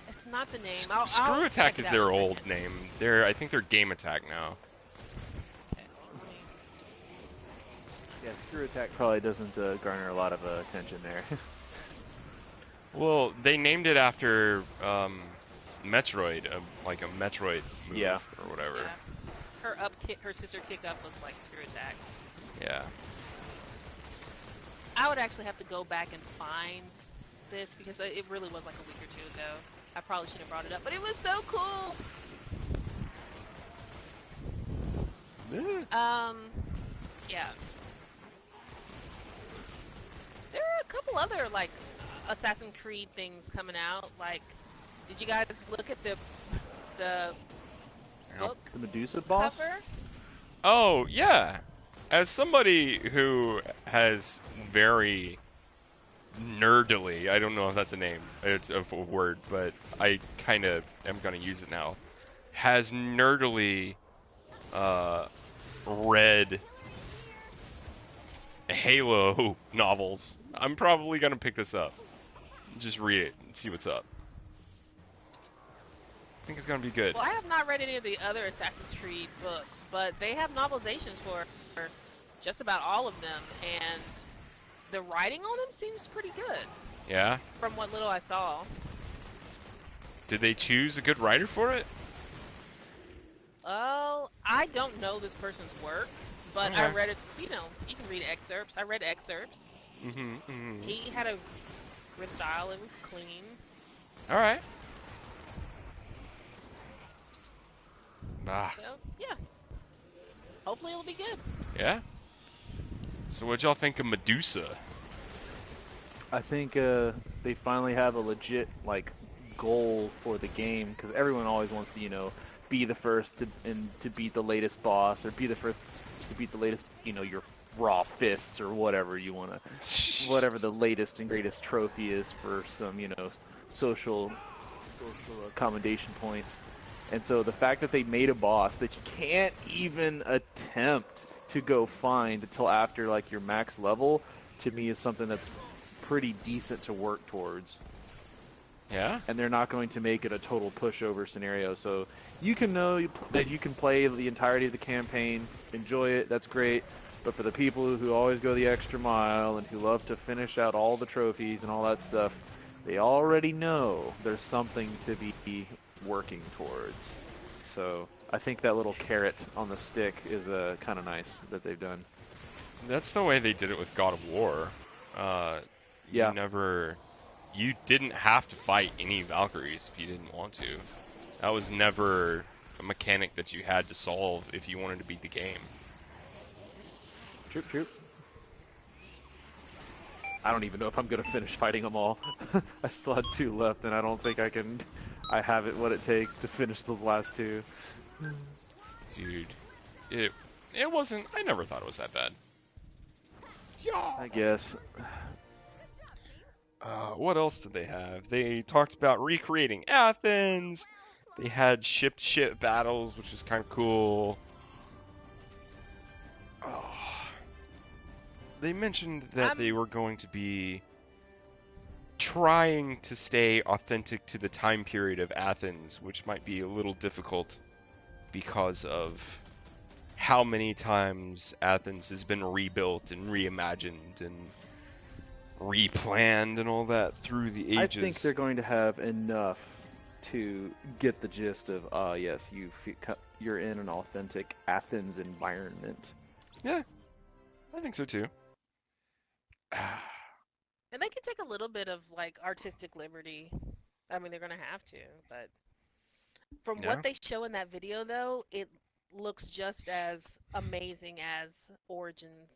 Speaker 2: It's not the name.
Speaker 3: Screw Attack is their old name. I think they're Game Attack now.
Speaker 1: Yeah, Screw Attack probably doesn't garner a lot of attention there.
Speaker 3: Well, they named it after Metroid, like a Metroid move or whatever.
Speaker 2: Yeah. Her sister kick up was like Screw Attack.
Speaker 3: Yeah.
Speaker 2: I would actually have to go back and find this because it really was like a week or two ago. I probably should have brought it up, but it was so cool. Yeah. There are a couple other like Assassin's Creed things coming out. Like, did you guys look at the book?
Speaker 1: The Medusa boss?
Speaker 2: Cover?
Speaker 3: Oh, yeah. As somebody who has very nerdily, I don't know if that's a name, it's a word, but I kind of am going to use it now, has nerdily read Halo novels, I'm probably going to pick this up. Just read it and see what's up. I think it's going to be good.
Speaker 2: Well, I have not read any of the other Assassin's Creed books, but they have novelizations for just about all of them, and the writing on them seems pretty good.
Speaker 3: Yeah?
Speaker 2: From what little I saw.
Speaker 3: Did they choose a good writer for it?
Speaker 2: Well, I don't know this person's work, but
Speaker 3: Okay.
Speaker 2: I read it, you can read excerpts. I read excerpts.
Speaker 3: Mm-hmm.
Speaker 2: He had a good style, it was clean.
Speaker 3: Alright. Ah.
Speaker 2: So, yeah. Hopefully it'll be good.
Speaker 3: Yeah? So what'd y'all think of Medusa?
Speaker 1: I think they finally have a legit goal for the game, because everyone always wants to be the first to beat the latest boss, or be the first to beat the latest your raw fists or whatever you want to, whatever the latest and greatest trophy is for some, social commendation points. And so the fact that they made a boss that you can't even attempt to go find until after like your max level, to me is something that's pretty decent to work towards.
Speaker 3: Yeah.
Speaker 1: And they're not going to make it a total pushover scenario. So you can know that you can play the entirety of the campaign, enjoy it, that's great. But for the people who always go the extra mile and who love to finish out all the trophies and all that stuff, they already know there's something to be working towards. So I think that little carrot on the stick is kind of nice that they've done.
Speaker 3: That's the way they did it with God of War.
Speaker 1: Yeah.
Speaker 3: You didn't have to fight any Valkyries if you didn't want to. That was never a mechanic that you had to solve if you wanted to beat the game.
Speaker 1: Troop. I don't even know if I'm going to finish fighting them all. I still had 2 left, and I don't think I have what it takes to finish those last 2.
Speaker 3: Dude, it wasn't, I never thought it was that bad. Yeah.
Speaker 1: I guess.
Speaker 3: What else did they have? They talked about recreating Athens. They had ship-to-ship battles, which was kind of cool. Oh. They mentioned that they were going to be trying to stay authentic to the time period of Athens, which might be a little difficult because of how many times Athens has been rebuilt and reimagined and replanned and all that through the ages.
Speaker 1: I think they're going to have enough to get the gist of, yes, you're in an authentic Athens environment.
Speaker 3: Yeah, I think so too.
Speaker 2: And they can take a little bit of like artistic liberty. I mean, they're gonna have to, but from what they show in that video, though, it looks just as amazing as Origins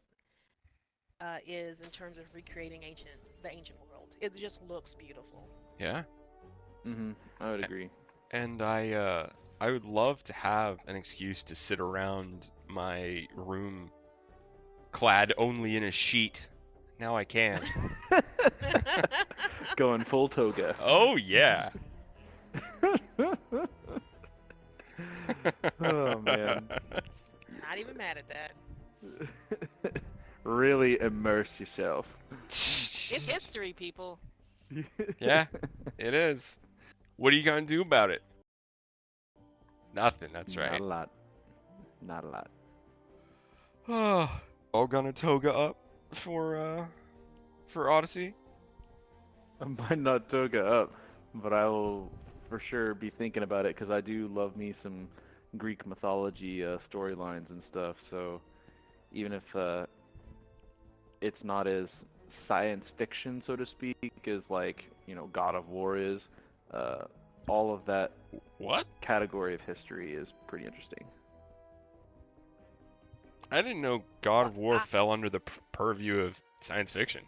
Speaker 2: is in terms of recreating the ancient world. It just looks beautiful.
Speaker 3: Yeah.
Speaker 1: I would agree.
Speaker 3: And I would love to have an excuse to sit around my room clad only in a sheet. Now I can.
Speaker 1: Going full toga.
Speaker 3: Oh, yeah.
Speaker 1: Oh, man.
Speaker 2: Not even mad at that.
Speaker 1: Really immerse yourself.
Speaker 2: It's history, people.
Speaker 3: Yeah, it is. What are you going to do about it? Nothing, that's right.
Speaker 1: Not a lot. Not a lot.
Speaker 3: Oh, all gonna toga up for Odyssey?
Speaker 1: I might not toga up, but I will for sure be thinking about it because I do love me some Greek mythology storylines and stuff. So even if it's not as science fiction, so to speak, as like God of War is, all of that category of history is pretty interesting.
Speaker 3: I didn't know God of War fell under the purview of science fiction.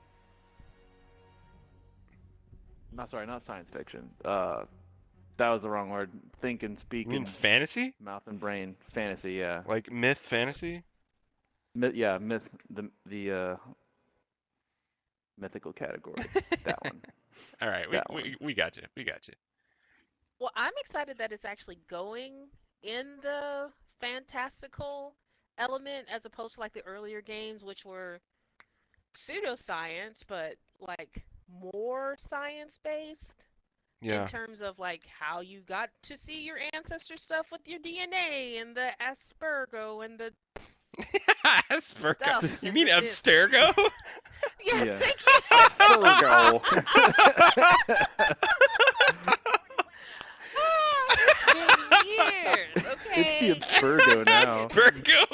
Speaker 1: Not science fiction. That was the wrong word. Think and speak.
Speaker 3: You mean fantasy?
Speaker 1: Mouth and brain. Fantasy, yeah.
Speaker 3: Like myth fantasy?
Speaker 1: Yeah, myth. The mythical category. That one.
Speaker 3: All right, we got you. We got you.
Speaker 2: Well, I'm excited that it's actually going in the fantastical element as opposed to like the earlier games, which were pseudoscience, but like more science-based.
Speaker 3: Yeah.
Speaker 2: In terms of like how you got to see your ancestor stuff with your DNA and the Aspergo and the
Speaker 3: Aspergo.
Speaker 2: stuff
Speaker 3: You
Speaker 2: and
Speaker 3: mean
Speaker 2: the
Speaker 3: Abstergo?
Speaker 2: Yeah, thank
Speaker 1: Aspergo.
Speaker 2: It's been years, okay?
Speaker 1: It's the Abstergo now.
Speaker 3: Aspergo.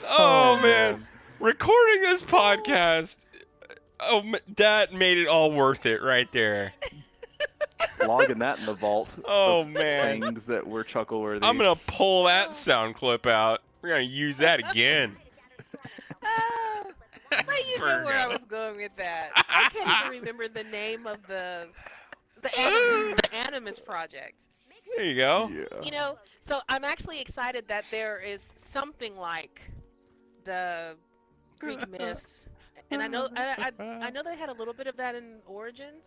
Speaker 3: Oh man. Recording this podcast, that made it all worth it right there.
Speaker 1: Logging that in the vault.
Speaker 3: Oh
Speaker 1: of
Speaker 3: man.
Speaker 1: Things that were chuckle worthy.
Speaker 3: I'm gonna pull that sound clip out. We're gonna use that again.
Speaker 2: I you know where I was going with that. I can't even remember the name of the Animus Project.
Speaker 3: There you go.
Speaker 1: Yeah.
Speaker 2: You know, so I'm actually excited that there is something like the Greek myth, and I know they had a little bit of that in Origins,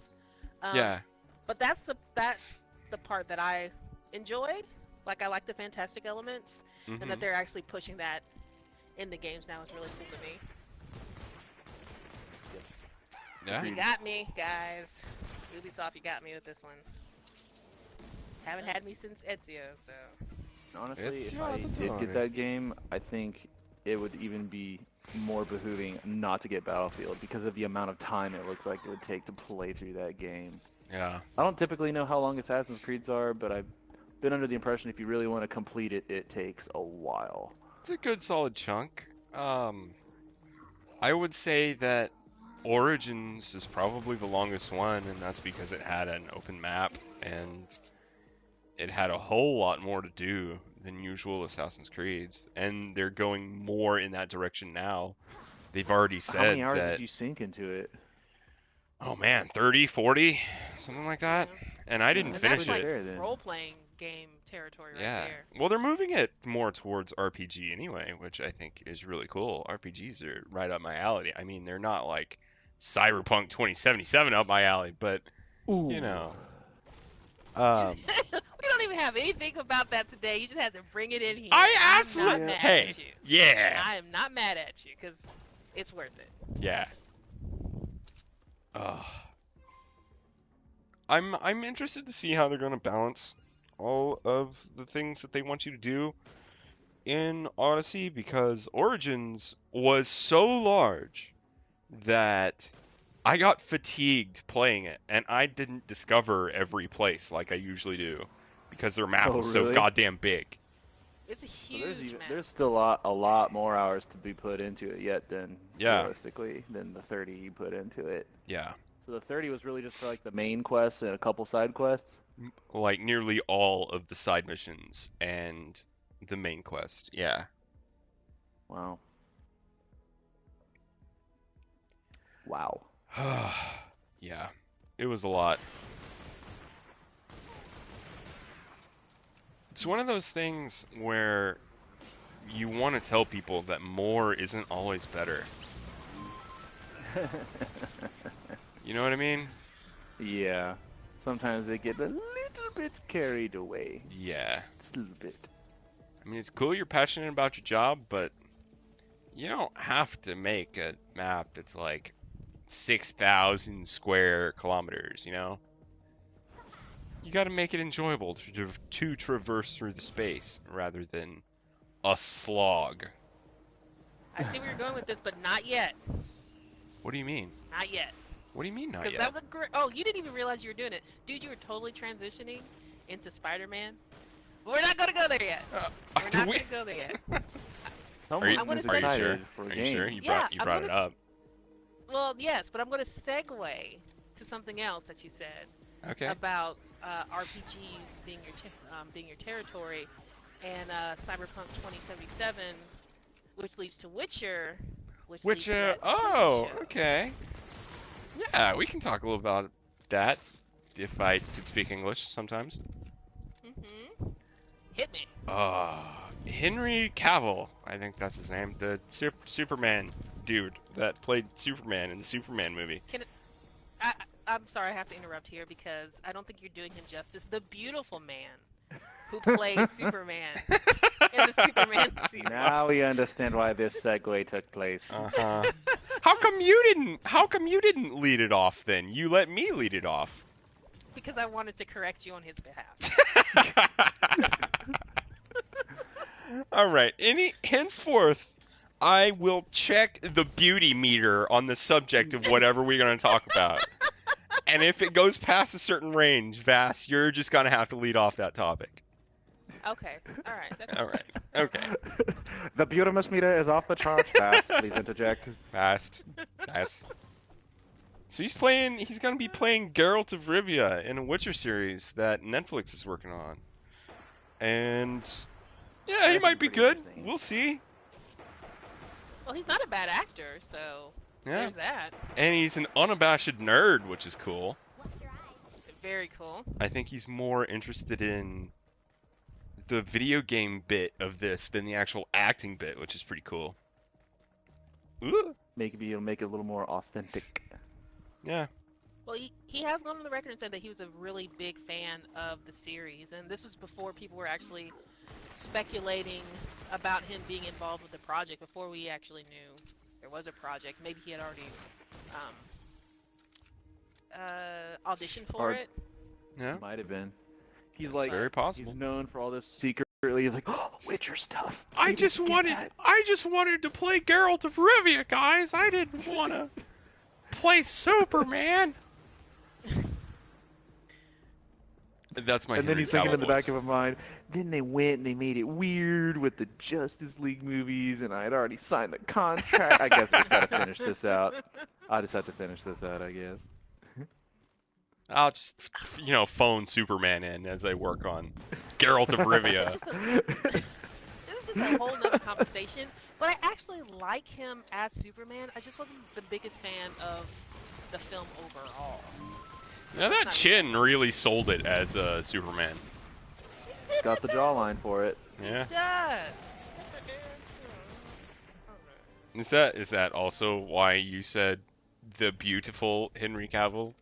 Speaker 3: Yeah.
Speaker 2: but that's the part that I enjoy. Like I like the fantastic elements, and that
Speaker 3: Mhm.
Speaker 2: they're actually pushing that in the games now is really cool to me.
Speaker 1: Yes.
Speaker 3: Yeah.
Speaker 2: You got me, guys. Ubisoft, you got me with this one. Haven't had me since Ezio, so.
Speaker 1: Honestly,
Speaker 3: It's
Speaker 1: if I
Speaker 3: the
Speaker 1: did
Speaker 3: Tony.
Speaker 1: get that game, I think it would even be more behooving not to get Battlefield because of the amount of time it looks like it would take to play through that game.
Speaker 3: Yeah.
Speaker 1: I don't typically know how long Assassin's Creeds are, but I've been under the impression if you really want to complete it, it takes a while.
Speaker 3: It's a good solid chunk. I would say that Origins is probably the longest one, and that's because it had an open map and it had a whole lot more to do than usual Assassin's Creeds, and they're going more in that direction now. They've already
Speaker 1: How many
Speaker 3: said
Speaker 1: hours
Speaker 3: that,
Speaker 1: did you sink into it?
Speaker 3: oh man, 30, 40, something like that.
Speaker 2: Yeah.
Speaker 3: And I didn't
Speaker 2: And
Speaker 3: finish
Speaker 2: that's like
Speaker 3: it.
Speaker 1: fair, then.
Speaker 2: role-playing game territory right
Speaker 3: Yeah.
Speaker 2: there.
Speaker 3: Well, they're moving it more towards RPG anyway, which I think is really cool. RPGs are right up my alley. I mean, they're not like Cyberpunk 2077 up my alley, but
Speaker 1: Ooh.
Speaker 3: you know.
Speaker 2: We don't even have anything about that today. You just had to bring it in here.
Speaker 3: I
Speaker 2: I'm not
Speaker 3: absolutely.
Speaker 2: mad
Speaker 3: Hey,
Speaker 2: at you.
Speaker 3: yeah,
Speaker 2: I am not mad at you because it's worth it.
Speaker 3: yeah. Ugh. I'm interested to see how they're going to balance all of the things that they want you to do in Odyssey, because Origins was so large that I got fatigued playing it, and I didn't discover every place like I usually do because their map
Speaker 1: Oh,
Speaker 3: was so
Speaker 1: really?
Speaker 3: goddamn big.
Speaker 2: It's a
Speaker 1: So
Speaker 2: huge map.
Speaker 1: there's still a lot more hours to be put into it yet than
Speaker 3: Yeah.
Speaker 1: realistically than the 30 you put into it.
Speaker 3: Yeah,
Speaker 1: So the 30 was really just for like the main quests and a couple side quests.
Speaker 3: like nearly all of the side missions and the main quest. Yeah.
Speaker 1: Wow. Wow.
Speaker 3: Yeah, it was a lot. It's one of those things where you want to tell people that more isn't always better. You know what I mean?
Speaker 1: Yeah. Sometimes they get a little bit carried away.
Speaker 3: Yeah.
Speaker 1: Just a little bit.
Speaker 3: I mean, it's cool you're passionate about your job, but you don't have to make a map that's like 6,000 square kilometers, you know? You gotta make it enjoyable to traverse through the space rather than a slog.
Speaker 2: I see where you're going with this, but not yet.
Speaker 3: What do you mean?
Speaker 2: Not yet.
Speaker 3: What do you mean not
Speaker 2: Because
Speaker 3: yet?
Speaker 2: that was a great. Oh, you didn't even realize you were doing it, dude. You were totally transitioning into Spider-Man. We're not gonna go there yet. We're not
Speaker 3: do we-
Speaker 2: gonna go there yet.
Speaker 1: Someone
Speaker 3: you-
Speaker 2: I'm gonna
Speaker 1: is
Speaker 2: are you
Speaker 1: excited
Speaker 3: sure?
Speaker 1: for a
Speaker 3: Are you
Speaker 1: game.
Speaker 3: sure? You
Speaker 2: Yeah,
Speaker 3: brought
Speaker 2: I'm
Speaker 3: brought it
Speaker 2: gonna-
Speaker 3: up.
Speaker 2: Well, yes, but I'm gonna segue to something else that you said
Speaker 3: Okay.
Speaker 2: about RPGs being your territory, and Cyberpunk 2077, which leads to Witcher, which leads to that TV
Speaker 3: oh,
Speaker 2: show.
Speaker 3: okay. Yeah, we can talk a little about that if I could speak English sometimes.
Speaker 2: Mhm. Hit me.
Speaker 3: Henry Cavill, I think that's his name, the Superman dude that played Superman in the Superman movie.
Speaker 2: I'm sorry, I have to interrupt here because I don't think you're doing him justice. The beautiful man who played Superman in the Superman series.
Speaker 1: Now we understand why this segue took place.
Speaker 3: Uh-huh. How come you didn't lead it off then? You let me lead it off.
Speaker 2: Because I wanted to correct you on his behalf.
Speaker 3: All right. Henceforth, I will check the beauty meter on the subject of whatever we're going to talk about. And if it goes past a certain range, Vass, you're just going to have to lead off that topic.
Speaker 2: Okay, all right. That's
Speaker 3: All right. Okay.
Speaker 1: The Beautimus meter is off the charts. Fast, please interject.
Speaker 3: Fast. Yes. So he's going to be playing Geralt of Rivia in a Witcher series that Netflix is working on. And yeah, he
Speaker 1: That
Speaker 3: might be
Speaker 1: seems
Speaker 3: good.
Speaker 1: pretty interesting.
Speaker 3: We'll see.
Speaker 2: Well, he's not a bad actor, so
Speaker 3: Yeah.
Speaker 2: there's that.
Speaker 3: And he's an unabashed nerd, which is cool.
Speaker 4: What's your eye?
Speaker 2: Very cool.
Speaker 3: I think he's more interested in the video game bit of this than the actual acting bit, which is pretty cool. Ooh.
Speaker 1: Maybe it'll make it a little more authentic.
Speaker 3: Yeah.
Speaker 2: Well, he has gone on the record and said that he was a really big fan of the series, and this was before people were actually speculating about him being involved with the project, before we actually knew there was a project. Maybe he had already auditioned for it.
Speaker 3: Yeah.
Speaker 1: Might have been. He's
Speaker 3: It's
Speaker 1: like,
Speaker 3: very possible.
Speaker 1: he's known for all this secretly. He's like, oh, Witcher stuff.
Speaker 3: I
Speaker 1: Maybe
Speaker 3: just
Speaker 1: get
Speaker 3: wanted
Speaker 1: that."
Speaker 3: to play Geralt of Rivia, guys. I didn't want to play Superman. That's my
Speaker 1: And then
Speaker 3: Henry
Speaker 1: he's thinking
Speaker 3: Cavill
Speaker 1: in the back
Speaker 3: voice.
Speaker 1: of his mind, then they went and they made it weird with the Justice League movies, and I had already signed the contract. I guess I just gotta finish this out. I just have to finish this out, I guess.
Speaker 3: I'll just, phone Superman in as I work on Geralt of Rivia.
Speaker 2: This is just a whole nother conversation. But I actually like him as Superman. I just wasn't the biggest fan of the film overall.
Speaker 3: Now that chin really sold it as Superman.
Speaker 1: Got the jawline for it.
Speaker 3: Yeah.
Speaker 2: It does.
Speaker 3: Is that also why you said the beautiful Henry Cavill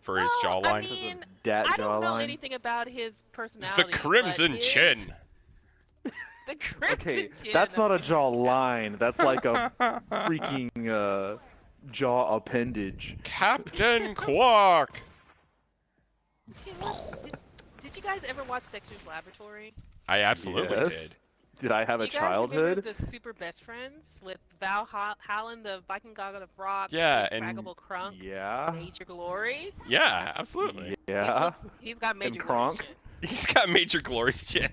Speaker 3: for his
Speaker 2: Well,
Speaker 3: jawline?
Speaker 2: I mean,
Speaker 1: Dat
Speaker 2: I don't know
Speaker 1: jawline.
Speaker 2: anything about his personality.
Speaker 3: The crimson
Speaker 2: but
Speaker 3: chin.
Speaker 2: The crimson
Speaker 1: Okay,
Speaker 2: chin.
Speaker 1: that's not a jawline. That's like a freaking jaw appendage.
Speaker 3: Captain Quark.
Speaker 2: Okay, look, did you guys ever watch Dexter's Laboratory?
Speaker 3: I absolutely
Speaker 1: Yes.
Speaker 3: did.
Speaker 1: Did I have a
Speaker 2: You guys
Speaker 1: childhood?
Speaker 2: remember the Super Best Friends with Val Hallen, the Viking God of Rock,
Speaker 3: Yeah,
Speaker 2: and
Speaker 3: and-
Speaker 2: Fraggable Crunk,
Speaker 1: Yeah.
Speaker 2: Major Glory?
Speaker 3: Yeah, absolutely.
Speaker 1: Yeah.
Speaker 2: He's got Major
Speaker 1: And
Speaker 2: Glory's
Speaker 1: Kronk?
Speaker 2: chin.
Speaker 3: He's got Major Glory's chin.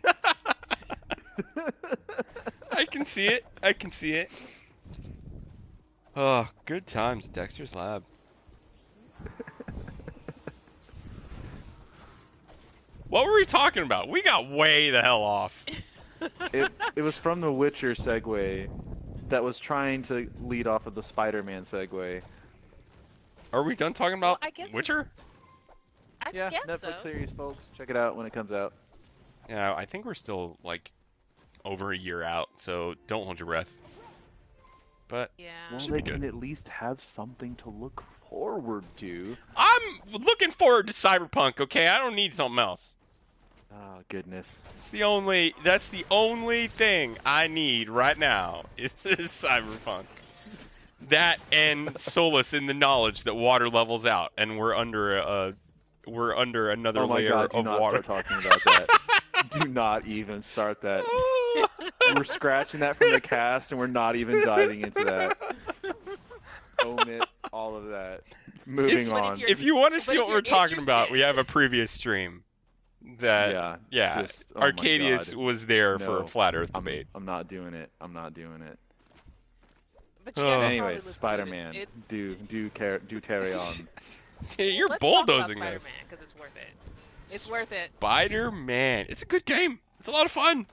Speaker 3: I can see it. I can see it. Oh, good times at Dexter's Lab. What were we talking about? We got way the hell off.
Speaker 1: It was from the Witcher segue that was trying to lead off of the Spider-Man segue.
Speaker 3: Are we done talking about
Speaker 2: Well, I guess-
Speaker 3: Witcher?
Speaker 2: I
Speaker 1: Yeah,
Speaker 2: guess
Speaker 1: Netflix
Speaker 2: so.
Speaker 1: series, folks. Check it out when it comes out.
Speaker 3: Yeah, I think we're still like over a year out, so don't hold your breath. But
Speaker 2: Yeah.
Speaker 1: Well,
Speaker 3: Should
Speaker 1: they
Speaker 3: be
Speaker 1: can
Speaker 3: good.
Speaker 1: at least have something to look forward to.
Speaker 3: I'm looking forward to Cyberpunk, okay? I don't need something else.
Speaker 1: Oh, goodness.
Speaker 3: That's the only thing I need right now is Cyberpunk. That and solace in the knowledge that water levels out and we're under another
Speaker 1: Oh my
Speaker 3: layer
Speaker 1: god, do
Speaker 3: of
Speaker 1: not
Speaker 3: water.
Speaker 1: start talking about that. Do not even start that. We're scratching that from the cast and we're not even diving into that. Omit all of that. Moving
Speaker 2: But if
Speaker 1: on.
Speaker 2: you're-
Speaker 3: If you want to
Speaker 2: But
Speaker 3: see
Speaker 2: if
Speaker 3: what we're
Speaker 2: you're
Speaker 3: talking about,
Speaker 2: interested-
Speaker 3: we have a previous stream that
Speaker 1: just, oh my
Speaker 3: Arcadius
Speaker 1: God.
Speaker 3: was there for a
Speaker 1: No,
Speaker 3: flat Earth debate.
Speaker 1: I'm not doing it. I'm not doing it.
Speaker 2: But you guys should probably
Speaker 1: Anyways,
Speaker 2: listen to it.
Speaker 1: Spider-Man.
Speaker 2: It's-
Speaker 1: Do carry on.
Speaker 3: You're
Speaker 2: let's
Speaker 3: bulldozing
Speaker 2: talk about
Speaker 3: this.
Speaker 2: Spider-Man, 'cause it's worth it. It's worth it.
Speaker 3: Spider-Man. It's a good game. It's a lot of fun.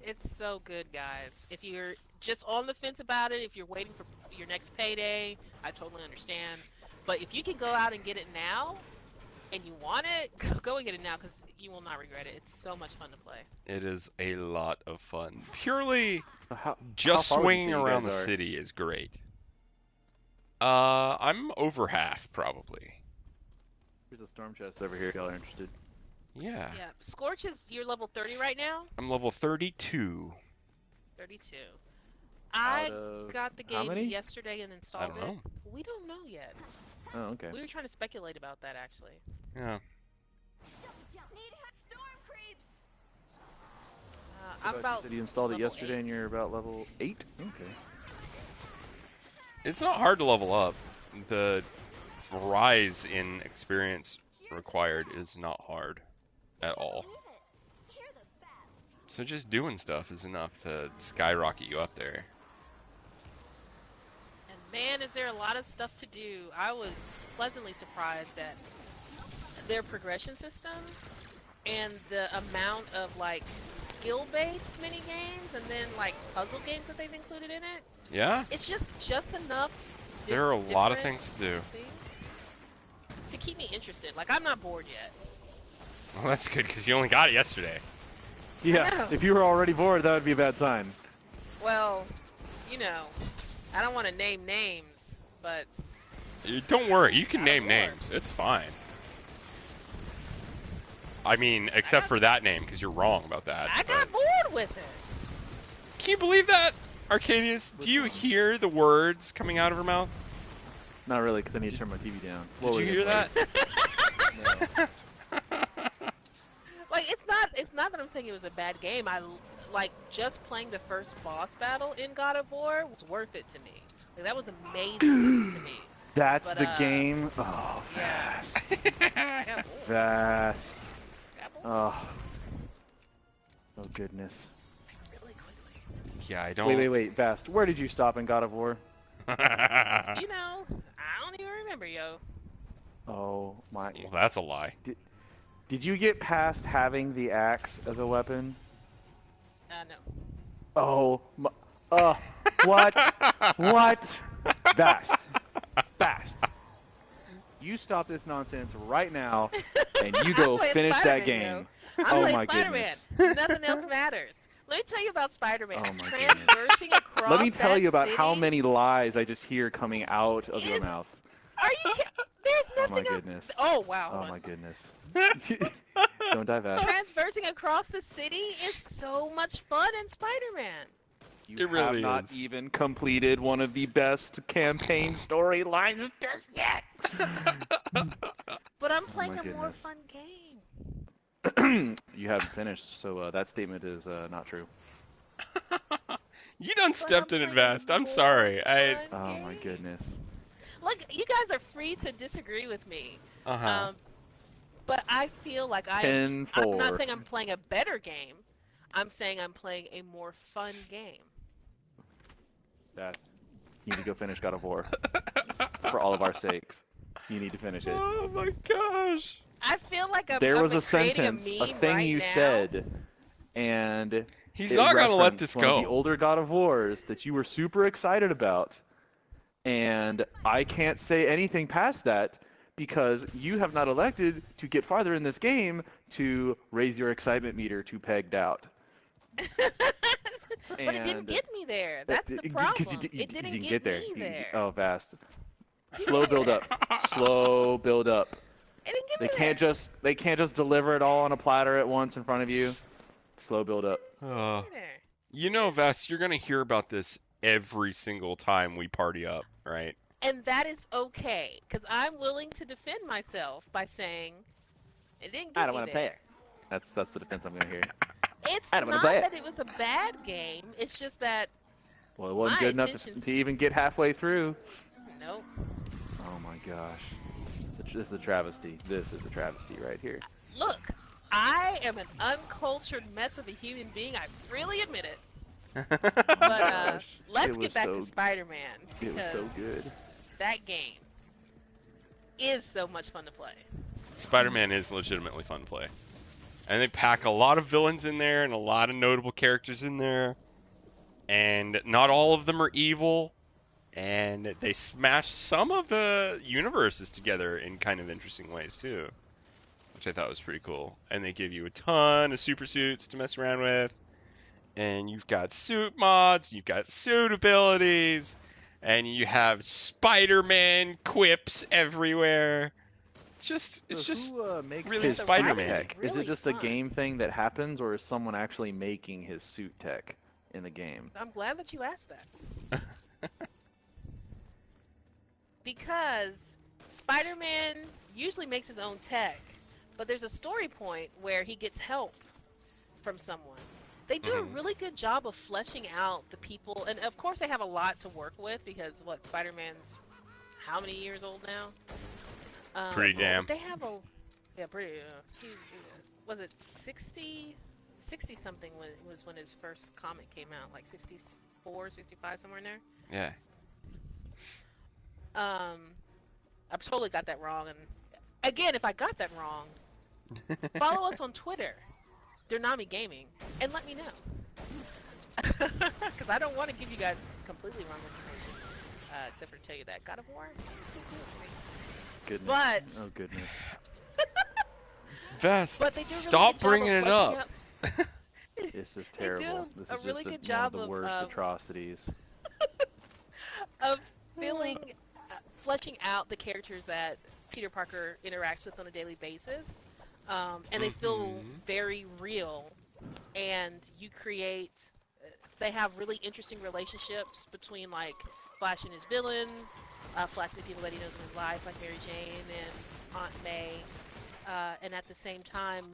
Speaker 2: It's so good, guys. If you're just on the fence about it, if you're waiting for your next payday, I totally understand. But if you can go out and get it now, and you want it, go and get it now, because you will not regret it. It's so much fun to play.
Speaker 3: It is a lot of fun. Purely
Speaker 1: How
Speaker 3: just
Speaker 1: far would you say
Speaker 3: swinging
Speaker 1: you
Speaker 3: around the
Speaker 1: guys are?
Speaker 3: city is great. I'm over half probably.
Speaker 1: Here's a storm chest over here if y'all are interested.
Speaker 3: Yeah.
Speaker 2: Yeah, Scorch is you're level 30 right now.
Speaker 3: I'm level 32.
Speaker 2: 32. I
Speaker 1: Out of
Speaker 2: got the
Speaker 1: how
Speaker 2: game
Speaker 1: many?
Speaker 2: yesterday and installed
Speaker 3: don't know.
Speaker 2: it. We don't know yet.
Speaker 1: Oh, okay.
Speaker 2: We were trying to speculate about that actually.
Speaker 3: Yeah.
Speaker 4: Need storm creeps.
Speaker 1: So
Speaker 2: I'm
Speaker 1: you
Speaker 2: about
Speaker 1: said you installed it
Speaker 2: level
Speaker 1: yesterday
Speaker 2: 8.
Speaker 1: and you're about level 8? Okay.
Speaker 3: It's not hard to level up. The rise in experience required is not hard at all.
Speaker 4: You're the best.
Speaker 3: So just doing stuff is enough to skyrocket you up there.
Speaker 2: And man, is there a lot of stuff to do. I was pleasantly surprised at their progression system and the amount of like skill-based mini games and then like puzzle games that they've included in it.
Speaker 3: Yeah?
Speaker 2: It's just enough.
Speaker 3: There are a lot of
Speaker 2: different
Speaker 3: things to do.
Speaker 2: things to keep me interested. Like, I'm not bored yet.
Speaker 3: Well, that's good because you only got it yesterday.
Speaker 1: Yeah,
Speaker 2: know.
Speaker 1: if you were already bored, that would be a bad sign.
Speaker 2: Well, you know, I don't want to name names, but
Speaker 3: Don't worry, you can
Speaker 2: God of
Speaker 3: name
Speaker 2: War.
Speaker 3: names. It's fine. I mean, except for that name, because you're wrong about that.
Speaker 2: I got bored with it.
Speaker 3: Can you believe that, Arcadius? Do you hear the words coming out of her mouth?
Speaker 1: Not really, because I need to turn my TV down.
Speaker 3: Did you hear that?
Speaker 1: No.
Speaker 2: Like, it's not that I'm saying it was a bad game. I like just playing the first boss battle in God of War was worth it to me. Like, that was amazing to me.
Speaker 1: That's
Speaker 2: But,
Speaker 1: the game. Oh,
Speaker 2: yeah.
Speaker 1: vast.
Speaker 2: Yeah, boy.
Speaker 1: Vast.
Speaker 2: Yeah, boy.
Speaker 1: Oh. Oh, goodness.
Speaker 2: Really quickly.
Speaker 3: Yeah, I don't.
Speaker 1: Wait, Vast. Where did you stop in God of War?
Speaker 2: You know, I don't even remember, yo.
Speaker 1: Oh, my.
Speaker 3: Well, that's a lie.
Speaker 1: Did you get past having the axe as a weapon?
Speaker 2: No.
Speaker 1: Oh, my. What? What? Vast. Vast. You stop this nonsense right now, and you go
Speaker 2: I'm playing
Speaker 1: finish that
Speaker 2: Spider-Man,
Speaker 1: game.
Speaker 2: yo. I'm
Speaker 1: Oh
Speaker 2: playing
Speaker 1: my
Speaker 2: Spider-Man.
Speaker 1: goodness.
Speaker 2: Nothing else matters. Let me tell you about Spider-Man.
Speaker 1: Oh my
Speaker 2: Traversing across
Speaker 1: Let me tell
Speaker 2: that
Speaker 1: you about how
Speaker 2: city.
Speaker 1: many lies I just hear coming out of your
Speaker 2: It's-
Speaker 1: mouth.
Speaker 2: Are you kidding? There's
Speaker 1: Oh
Speaker 2: nothing
Speaker 1: my
Speaker 2: else.
Speaker 1: goodness.
Speaker 2: Oh, wow.
Speaker 1: Oh
Speaker 2: hold
Speaker 1: my
Speaker 2: on.
Speaker 1: goodness. Don't divest.
Speaker 2: Traversing across the city is so much fun in Spider-Man.
Speaker 1: You
Speaker 3: It really
Speaker 1: have not
Speaker 3: is.
Speaker 1: even completed one of the best campaign storylines just yet.
Speaker 2: But I'm playing
Speaker 1: my
Speaker 2: a more
Speaker 1: goodness.
Speaker 2: fun game.
Speaker 1: You haven't finished, so that statement is not true.
Speaker 3: You done
Speaker 2: But
Speaker 3: stepped
Speaker 2: I'm
Speaker 3: in and
Speaker 2: playing
Speaker 3: vast. I'm
Speaker 2: more
Speaker 3: sorry.
Speaker 2: fun
Speaker 1: Oh my
Speaker 2: game.
Speaker 1: goodness.
Speaker 2: Look, you guys are free to disagree with me.
Speaker 3: Uh-huh.
Speaker 2: But I feel like I'm
Speaker 1: 10-4.
Speaker 2: not saying I'm playing a better game. I'm saying I'm playing a more fun game.
Speaker 1: Vast. You need to go finish God of War. For all of our sakes. You need to finish it.
Speaker 3: Oh my gosh.
Speaker 2: I feel like
Speaker 1: There
Speaker 2: I'm
Speaker 1: was a
Speaker 2: creating
Speaker 1: sentence, a
Speaker 2: meme
Speaker 1: thing
Speaker 2: right
Speaker 1: you
Speaker 2: now.
Speaker 1: said, and
Speaker 3: He's
Speaker 1: it
Speaker 3: not gonna let
Speaker 1: referenced
Speaker 3: this
Speaker 1: one of
Speaker 3: go.
Speaker 1: the older God of Wars that you were super excited about, and I can't say anything past that because you have not elected to get farther in this game to raise your excitement meter to pegged out.
Speaker 2: But it didn't
Speaker 1: And
Speaker 2: get me there. That's the
Speaker 1: 'cause
Speaker 2: problem.
Speaker 1: you
Speaker 2: It didn't
Speaker 1: didn't
Speaker 2: get
Speaker 1: there.
Speaker 2: me there.
Speaker 1: Oh, Vast. Slow build up. Slow build up.
Speaker 2: It didn't get
Speaker 1: They
Speaker 2: me
Speaker 1: can't
Speaker 2: there.
Speaker 1: just deliver it all on a platter at once in front of you. Slow build up.
Speaker 3: Oh.
Speaker 2: There.
Speaker 3: You know, Vast, you're gonna hear about this every single time we party up, right?
Speaker 2: And that is okay, because I'm willing to defend myself by saying it didn't get
Speaker 1: I don't
Speaker 2: me
Speaker 1: want to play
Speaker 2: there.
Speaker 1: it. That's the defense I'm gonna hear.
Speaker 2: It's
Speaker 1: I don't wanna
Speaker 2: not
Speaker 1: play it.
Speaker 2: that it was a bad game. It's just that
Speaker 1: Well, it wasn't
Speaker 2: My
Speaker 1: good enough
Speaker 2: attention's-
Speaker 1: to even get halfway through.
Speaker 2: nope.
Speaker 1: Oh my gosh. This is a travesty. This is a travesty right here.
Speaker 2: Look, I am an uncultured mess of a human being. I freely admit it. But
Speaker 1: Gosh,
Speaker 2: let's
Speaker 1: it was
Speaker 2: get back
Speaker 1: so-
Speaker 2: to Spider-Man
Speaker 1: It was
Speaker 2: because
Speaker 1: so good.
Speaker 2: that game is so much fun to play.
Speaker 3: Spider-Man is legitimately fun to play. And they pack a lot of villains in there and a lot of notable characters in there. And not all of them are evil. And they smash some of the universes together in kind of interesting ways, too. Which I thought was pretty cool. And they give you a ton of super suits to mess around with. And you've got suit mods, you've got suit abilities, and you have Spider-Man quips everywhere. It's just
Speaker 1: who makes
Speaker 3: really
Speaker 1: his
Speaker 3: Spider-Man.
Speaker 1: suit tech? Is
Speaker 2: Really
Speaker 1: it just a
Speaker 2: fun.
Speaker 1: game thing that happens, or is someone actually making his suit tech in the game?
Speaker 2: I'm glad that you asked that. Because Spider-Man usually makes his own tech, but there's a story point where he gets help from someone. They do a
Speaker 3: Mhm.
Speaker 2: really good job of fleshing out the people, and of course they have a lot to work with because Spider-Man's how many years old now?
Speaker 3: Pretty damn.
Speaker 2: They have pretty. Was it 60 something was when his first comic came out, like 64, 65, somewhere in there.
Speaker 3: yeah.
Speaker 2: I totally got that wrong, and again, if I got that wrong, follow us on Twitter, DerNami Gaming, and let me know. Because I don't want to give you guys completely wrong information, except for tell you that God of War.
Speaker 1: Goodness.
Speaker 2: But
Speaker 1: Oh goodness.
Speaker 3: Vest,
Speaker 2: but they do a really
Speaker 3: stop
Speaker 2: good job
Speaker 3: bringing
Speaker 2: of
Speaker 3: it
Speaker 2: fleshing
Speaker 3: up.
Speaker 2: out.
Speaker 1: This is
Speaker 2: They
Speaker 1: terrible.
Speaker 2: do
Speaker 1: This
Speaker 2: a
Speaker 1: is
Speaker 2: really
Speaker 1: just
Speaker 2: good
Speaker 1: one of
Speaker 2: job
Speaker 1: the worst atrocities.
Speaker 2: of filling, fleshing out the characters that Peter Parker interacts with on a daily basis, and they feel very real. And you create, they have really interesting relationships between like Flash and his villains, Flash and the people that he knows in his life, like Mary Jane and Aunt May, and at the same time,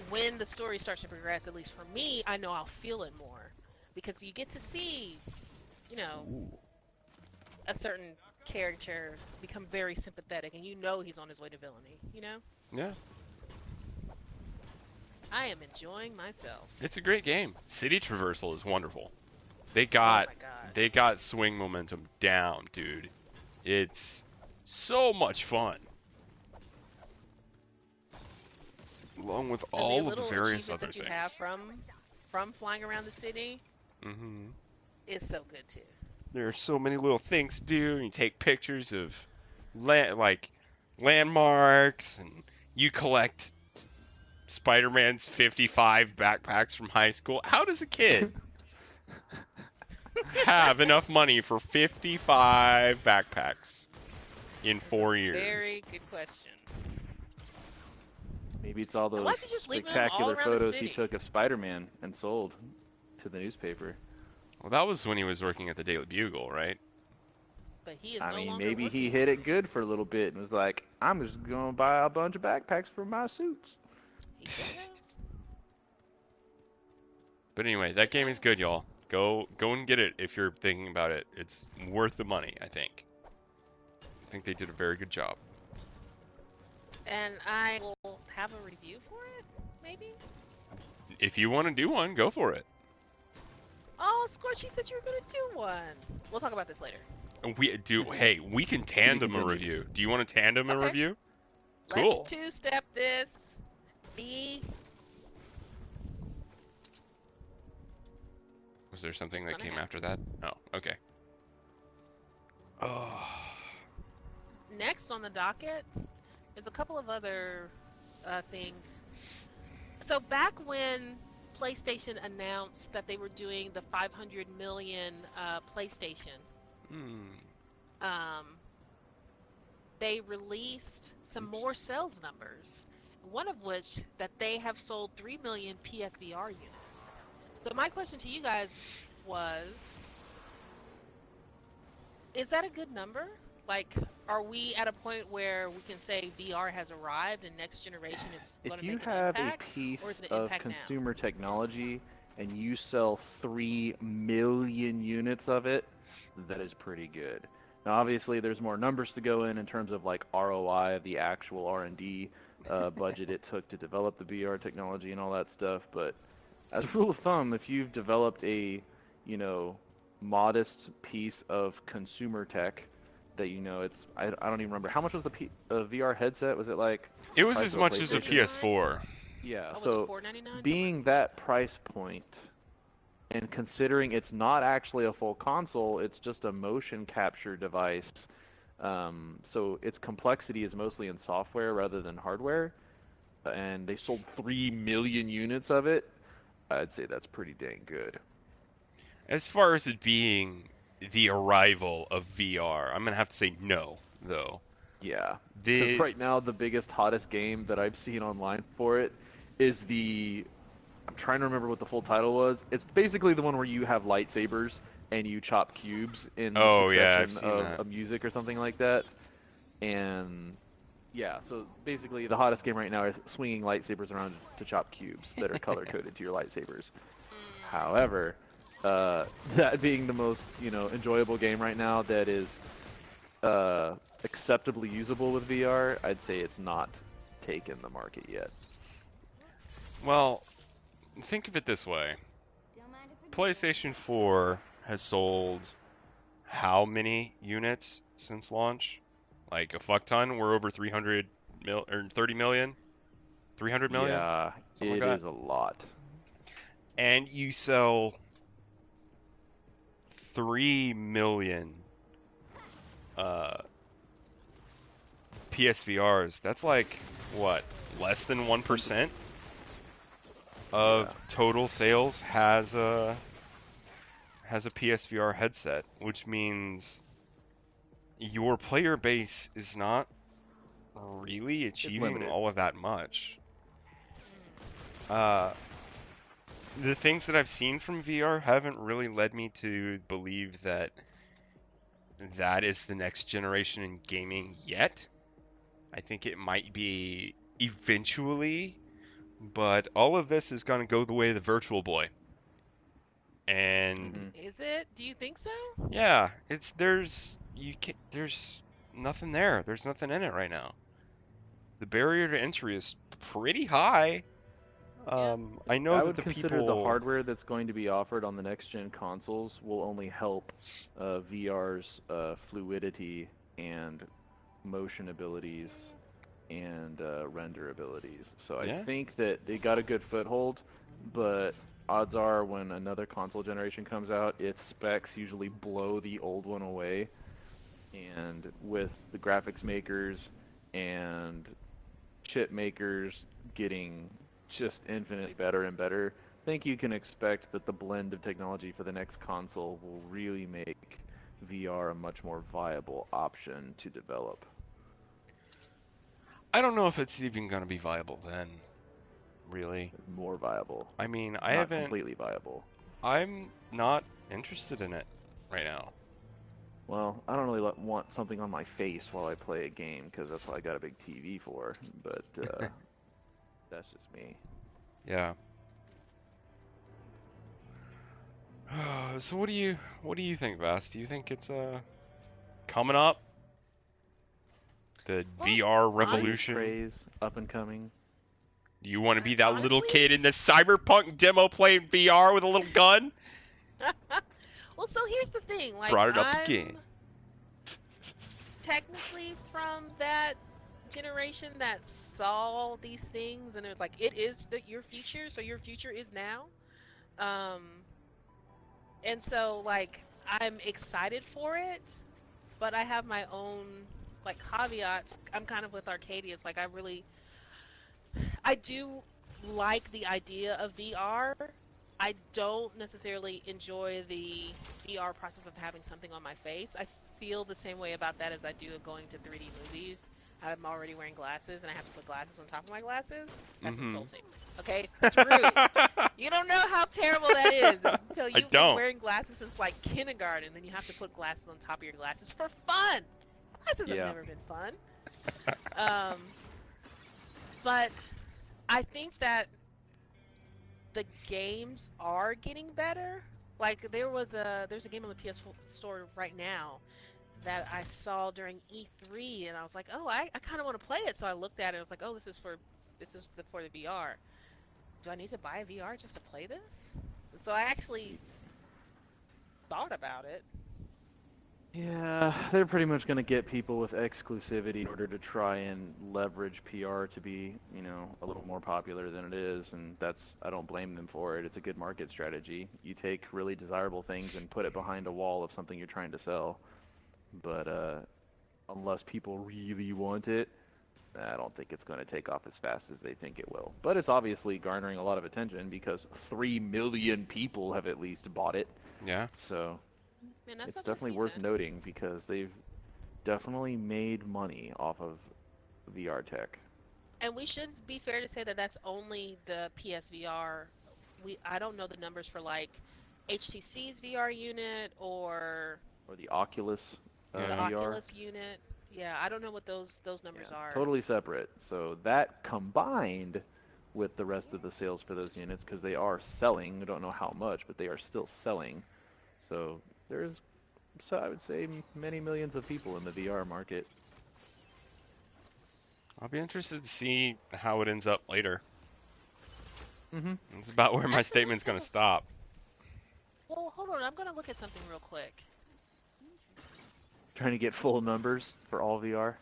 Speaker 2: when the story starts to progress, at least for me, I know I'll feel it more because you get to see, you know, a certain character become very sympathetic, and you know he's on his way to villainy. You know,
Speaker 3: Yeah,
Speaker 2: I am enjoying myself.
Speaker 3: it's a great game. City traversal is wonderful. They
Speaker 2: Oh
Speaker 3: got
Speaker 2: my gosh.
Speaker 3: they got swing momentum down, dude. It's so much fun. Along with
Speaker 2: And
Speaker 3: all
Speaker 2: the
Speaker 3: of the
Speaker 2: little
Speaker 3: various
Speaker 2: achievements
Speaker 3: other
Speaker 2: that you
Speaker 3: things.
Speaker 2: have from flying around the city
Speaker 3: Mm-hmm.
Speaker 2: is so good too.
Speaker 3: There are so many little things to do. And you take pictures of like landmarks, and you collect Spider-Man's 55 backpacks from high school. How does a kid have enough money for 55 backpacks in 4 years?
Speaker 2: Very good question.
Speaker 1: Maybe it's all
Speaker 2: why
Speaker 1: those
Speaker 2: don't you just leave them all
Speaker 1: spectacular
Speaker 2: around the
Speaker 1: photos he
Speaker 2: city?
Speaker 1: took of Spider-Man and sold to the newspaper.
Speaker 3: Well, that was when he was working at the Daily Bugle, right?
Speaker 2: But he is
Speaker 1: I
Speaker 2: no
Speaker 1: mean,
Speaker 2: longer
Speaker 1: maybe he
Speaker 2: working.
Speaker 1: hit it good for a little bit and was like, I'm just going to buy a bunch of backpacks for my suits.
Speaker 2: He could have.
Speaker 3: But anyway, that game is good, y'all. Go and get it if you're thinking about it. It's worth the money, I think. I think they did a very good job.
Speaker 2: And I will have a review for it, maybe?
Speaker 3: If you want to do one, go for it.
Speaker 2: Oh, Scorch, you said you were going to do one. We'll talk about this later.
Speaker 3: Hey, we can tandem a
Speaker 1: continue.
Speaker 3: review. Do you want to tandem a
Speaker 2: Okay.
Speaker 3: review? Cool.
Speaker 2: Let's two-step this.
Speaker 3: Was there something that
Speaker 2: Gonna
Speaker 3: came
Speaker 2: happen.
Speaker 3: after that? Oh, okay. Oh.
Speaker 2: Next on the docket is a couple of other things. So back when PlayStation announced that they were doing the 500 million PlayStation, they released some more sales numbers. One of which that they have sold 3 million PSVR units. So my question to you guys was, is that a good number? Like, are we at a point where we can say VR has arrived and next generation is going
Speaker 1: If
Speaker 2: to
Speaker 1: you
Speaker 2: make an
Speaker 1: have a
Speaker 2: impact? Or
Speaker 1: piece
Speaker 2: is it an
Speaker 1: of
Speaker 2: impact now?
Speaker 1: consumer technology and you sell 3 million units of it, that is pretty good. Now, obviously, there's more numbers to go in terms of like ROI of the actual R&D budget it took to develop the VR technology and all that stuff. But as a rule of thumb, if you've developed a, modest piece of consumer tech that it's I don't even remember how much was the VR headset. Was it like
Speaker 3: It was
Speaker 1: price
Speaker 3: as
Speaker 1: of
Speaker 3: much as a
Speaker 1: PlayStation?
Speaker 3: PS4.
Speaker 1: Yeah,
Speaker 2: Oh, was
Speaker 1: so
Speaker 2: it $4.99?
Speaker 1: being that price point and considering it's not actually a full console, it's just a motion capture device. So its complexity is mostly in software rather than hardware. And they sold 3 million units of it. I'd say that's pretty dang good.
Speaker 3: As far as it being the arrival of VR, I'm gonna have to say no, though.
Speaker 1: Yeah, because right now the biggest, hottest game that I've seen online for it is I'm trying to remember what the full title was. It's basically the one where you have lightsabers and you chop cubes in
Speaker 3: Oh, yeah,
Speaker 1: succession
Speaker 3: I've seen
Speaker 1: of
Speaker 3: that.
Speaker 1: a music or something like that. And yeah, so basically the hottest game right now is swinging lightsabers around to chop cubes that are color-coded to your lightsabers. However, that being the most, enjoyable game right now that is acceptably usable with VR, I'd say it's not taken the market yet.
Speaker 3: Well, think of it this way. PlayStation 4 has sold how many units since launch? Like a fuck ton? We're over 300 or 30 million? 300 million?
Speaker 1: Yeah,
Speaker 3: Something
Speaker 1: it
Speaker 3: like that?
Speaker 1: is a lot.
Speaker 3: And you sell 3 million PSVRs, that's like, what, less than 1% of
Speaker 1: Yeah.
Speaker 3: total sales has a PSVR headset, which means your player base is not really
Speaker 1: It's
Speaker 3: achieving
Speaker 1: limited.
Speaker 3: all of that much. The things that I've seen from VR haven't really led me to believe that that is the next generation in gaming yet. I think it might be eventually, but all of this is going to go the way of the Virtual Boy. And
Speaker 1: Mhm.
Speaker 2: Is it? Do you think so?
Speaker 3: yeah, there's nothing there. There's nothing in it right now. The barrier to entry is pretty high.
Speaker 2: Yeah.
Speaker 3: I know
Speaker 1: I
Speaker 3: that
Speaker 1: would
Speaker 3: the
Speaker 1: consider the
Speaker 3: people.
Speaker 1: hardware that's going to be offered on the next gen consoles will only help VR's fluidity and motion abilities and render abilities. So I
Speaker 3: Yeah,
Speaker 1: think that they got a good foothold, but odds are when another console generation comes out, its specs usually blow the old one away. And with the graphics makers and chip makers getting just infinitely better and better, I think you can expect that the blend of technology for the next console will really make VR a much more viable option to develop.
Speaker 3: I don't know if it's even going to be viable then, really.
Speaker 1: More viable,
Speaker 3: I mean,
Speaker 1: not completely viable.
Speaker 3: I'm not interested in it right now.
Speaker 1: Well, I don't really want something on my face while I play a game because that's what I got a big TV for. But that's just me.
Speaker 3: Yeah. So what do you think, Vass? Do you think it's coming up? The
Speaker 2: Well,
Speaker 3: VR
Speaker 2: honestly,
Speaker 1: Freeze
Speaker 3: revolution?
Speaker 1: craze up and coming.
Speaker 3: Do you want to be that little
Speaker 2: honestly,
Speaker 3: kid in the Cyberpunk demo playing VR with a little gun?
Speaker 2: well, so here's the thing. Like,
Speaker 3: Brought it up again.
Speaker 2: I'm technically from that generation that saw these things, and it was like, it is your future, so your future is now. Um, and so like, I'm excited for it, but I have my own like caveats. I'm kind of with Arcadia. It's like I do like the idea of VR. I don't necessarily enjoy the VR process of having something on my face. I feel the same way about that as I do of going to 3D movies. I'm already wearing glasses and I have to put glasses on top of my glasses. That's
Speaker 3: Mm-hmm.
Speaker 2: insulting. Okay? That's rude. You don't know how terrible that is until
Speaker 3: I
Speaker 2: you've been
Speaker 3: don't.
Speaker 2: wearing glasses since like kindergarten, and then you have to put glasses on top of your glasses for fun. Glasses have
Speaker 1: Yeah.
Speaker 2: never been fun. Um, but I think that the games are getting better. Like there's a game on the PS4 store right now that I saw during E3, and I was like, oh, I kind of want to play it. So I looked at it. And I was like, oh, this is for the VR. Do I need to buy a VR just to play this? So I actually thought about it.
Speaker 1: Yeah, they're pretty much going to get people with exclusivity in order to try and leverage PR to be, a little more popular than it is, and I don't blame them for it. It's a good market strategy. You take really desirable things and put it behind a wall of something you're trying to sell, but unless people really want it, I don't think it's going to take off as fast as they think it will. But it's obviously garnering a lot of attention because 3 million people have at least bought it,
Speaker 3: Yeah.
Speaker 1: so
Speaker 2: And that's
Speaker 1: it's
Speaker 2: something
Speaker 1: definitely worth
Speaker 2: decent.
Speaker 1: noting because they've definitely made money off of VR tech.
Speaker 2: And we should be fair to say that that's only the PSVR. I don't know the numbers for like HTC's VR unit or
Speaker 1: Or the Oculus
Speaker 2: the
Speaker 3: Yeah.
Speaker 1: VR.
Speaker 2: Oculus unit. Yeah, I don't know what those
Speaker 1: Yeah,
Speaker 2: numbers are.
Speaker 1: totally separate. So that combined with the rest of the sales for those units, because they are selling, I don't know how much, but they are still selling. So there's, so I would say, many millions of people in the VR market.
Speaker 3: I'll be interested to see how it ends up later.
Speaker 1: Mm-hmm.
Speaker 3: That's about where my
Speaker 2: Actually,
Speaker 3: statement's going to stop.
Speaker 2: well, hold on. I'm gonna look at something real quick.
Speaker 1: Trying to get full numbers for all VR.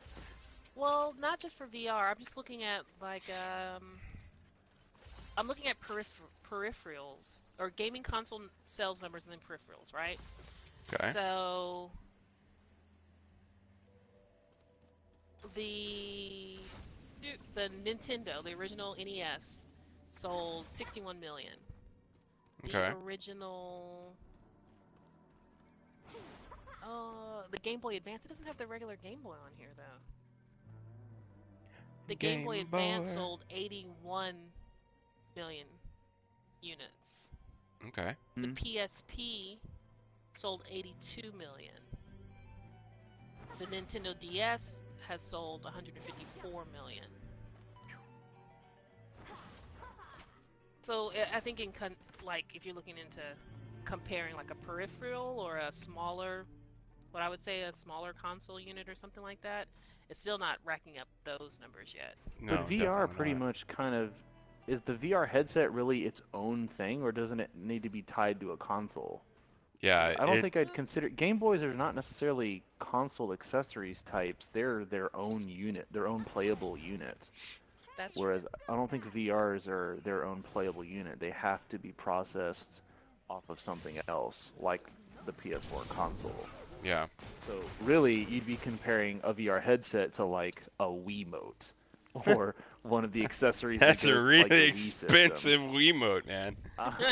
Speaker 2: Well, not just for VR. I'm just looking at like I'm looking at peripherals or gaming console sales numbers and then peripherals, right?
Speaker 3: Okay.
Speaker 2: So the Nintendo, the original NES, sold 61 million. The
Speaker 3: Okay.
Speaker 2: original, the Game Boy Advance. It doesn't have the regular Game Boy on here though. The Game Boy Advance sold 81 million units.
Speaker 3: Okay.
Speaker 2: The PSP sold 82 million. The Nintendo DS has sold 154 million. So I think like if you're looking into comparing like a peripheral or a smaller, what I would say a smaller console unit or something like that, it's still not racking up those numbers yet.
Speaker 3: No,
Speaker 1: But VR
Speaker 3: definitely
Speaker 1: pretty
Speaker 3: not.
Speaker 1: much kind of is the VR headset really its own thing, or doesn't it need to be tied to a console?
Speaker 3: Yeah,
Speaker 1: I don't think I'd consider Game Boys are not necessarily console accessories types. They're their own unit, their own playable unit.
Speaker 2: That's
Speaker 1: Whereas
Speaker 2: true.
Speaker 1: I don't think VRs are their own playable unit. They have to be processed off of something else, like the PS4 console.
Speaker 3: Yeah.
Speaker 1: So really, you'd be comparing a VR headset to like a Wiimote, or one of the accessories
Speaker 3: That's
Speaker 1: that
Speaker 3: a
Speaker 1: goes
Speaker 3: really
Speaker 1: like the Wii
Speaker 3: expensive
Speaker 1: system.
Speaker 3: Wiimote, man.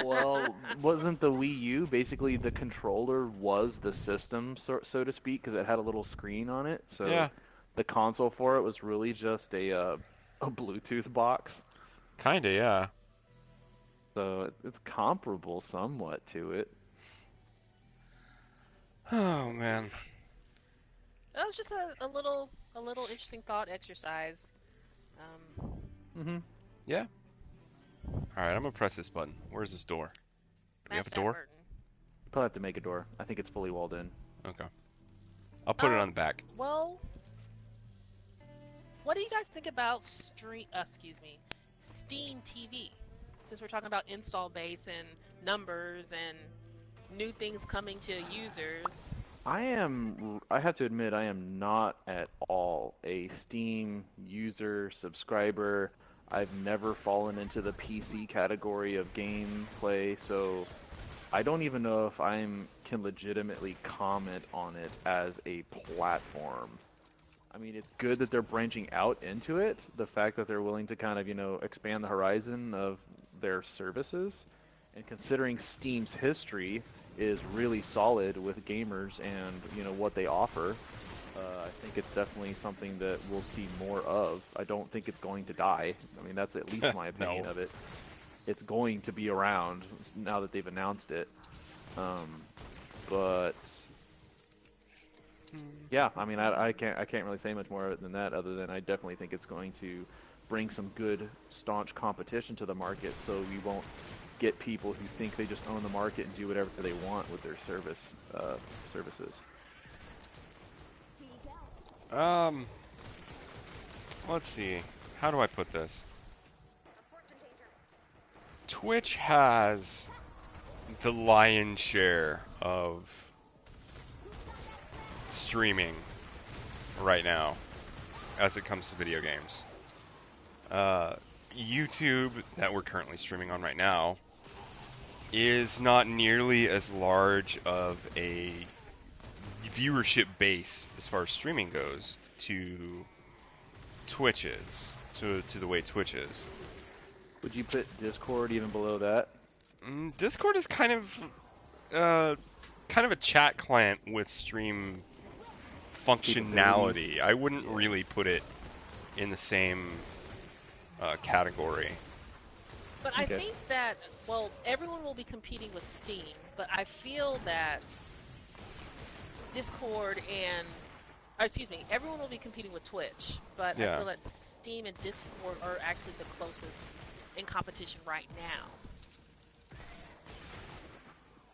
Speaker 1: Well, wasn't the Wii U basically the controller was the system, so to speak, because it had a little screen on it? So
Speaker 3: Yeah.
Speaker 1: the console for it was really just a Bluetooth box.
Speaker 3: Kinda, yeah.
Speaker 1: So it's comparable somewhat to it.
Speaker 3: Oh man.
Speaker 2: That was just a little interesting thought exercise.
Speaker 1: Mm-hmm.
Speaker 3: Yeah. Alright, I'm gonna press this button. Where's this door? Do we have
Speaker 2: Smash
Speaker 3: a
Speaker 2: that
Speaker 3: door?
Speaker 2: button.
Speaker 1: Probably have to make a door. I think it's fully walled in.
Speaker 3: Okay. I'll put it on the back.
Speaker 2: Well, what do you guys think about Steam TV? Since we're talking about install base and numbers and new things coming to users.
Speaker 1: I have to admit, I am not at all a Steam user, subscriber. I've never fallen into the PC category of gameplay, so I don't even know if I can legitimately comment on it as a platform. I mean, it's good that they're branching out into it. The fact that they're willing to kind of, expand the horizon of their services. And considering Steam's history is really solid with gamers and, what they offer, I think it's definitely something that we'll see more of. I don't think it's going to die. I mean, that's at least my opinion
Speaker 3: No.
Speaker 1: of it. It's going to be around now that they've announced it. But yeah, I mean, I can't really say much more than that, other than I definitely think it's going to bring some good, staunch competition to the market, so we won't get people who think they just own the market and do whatever they want with their services.
Speaker 3: Let's see. How do I put this? Twitch has the lion's share of streaming right now as it comes to video games. YouTube, that we're currently streaming on right now, is not nearly as large of a viewership base as far as streaming goes to Twitch is, to the way Twitch is.
Speaker 1: Would you put Discord even below that?
Speaker 3: Discord is kind of a chat client with stream functionality. I wouldn't really put it in the same category.
Speaker 2: But I think that, well, everyone will be competing with Steam, but I feel that Discord everyone will be competing with Twitch, but I feel that Steam and Discord are actually the closest in competition right now.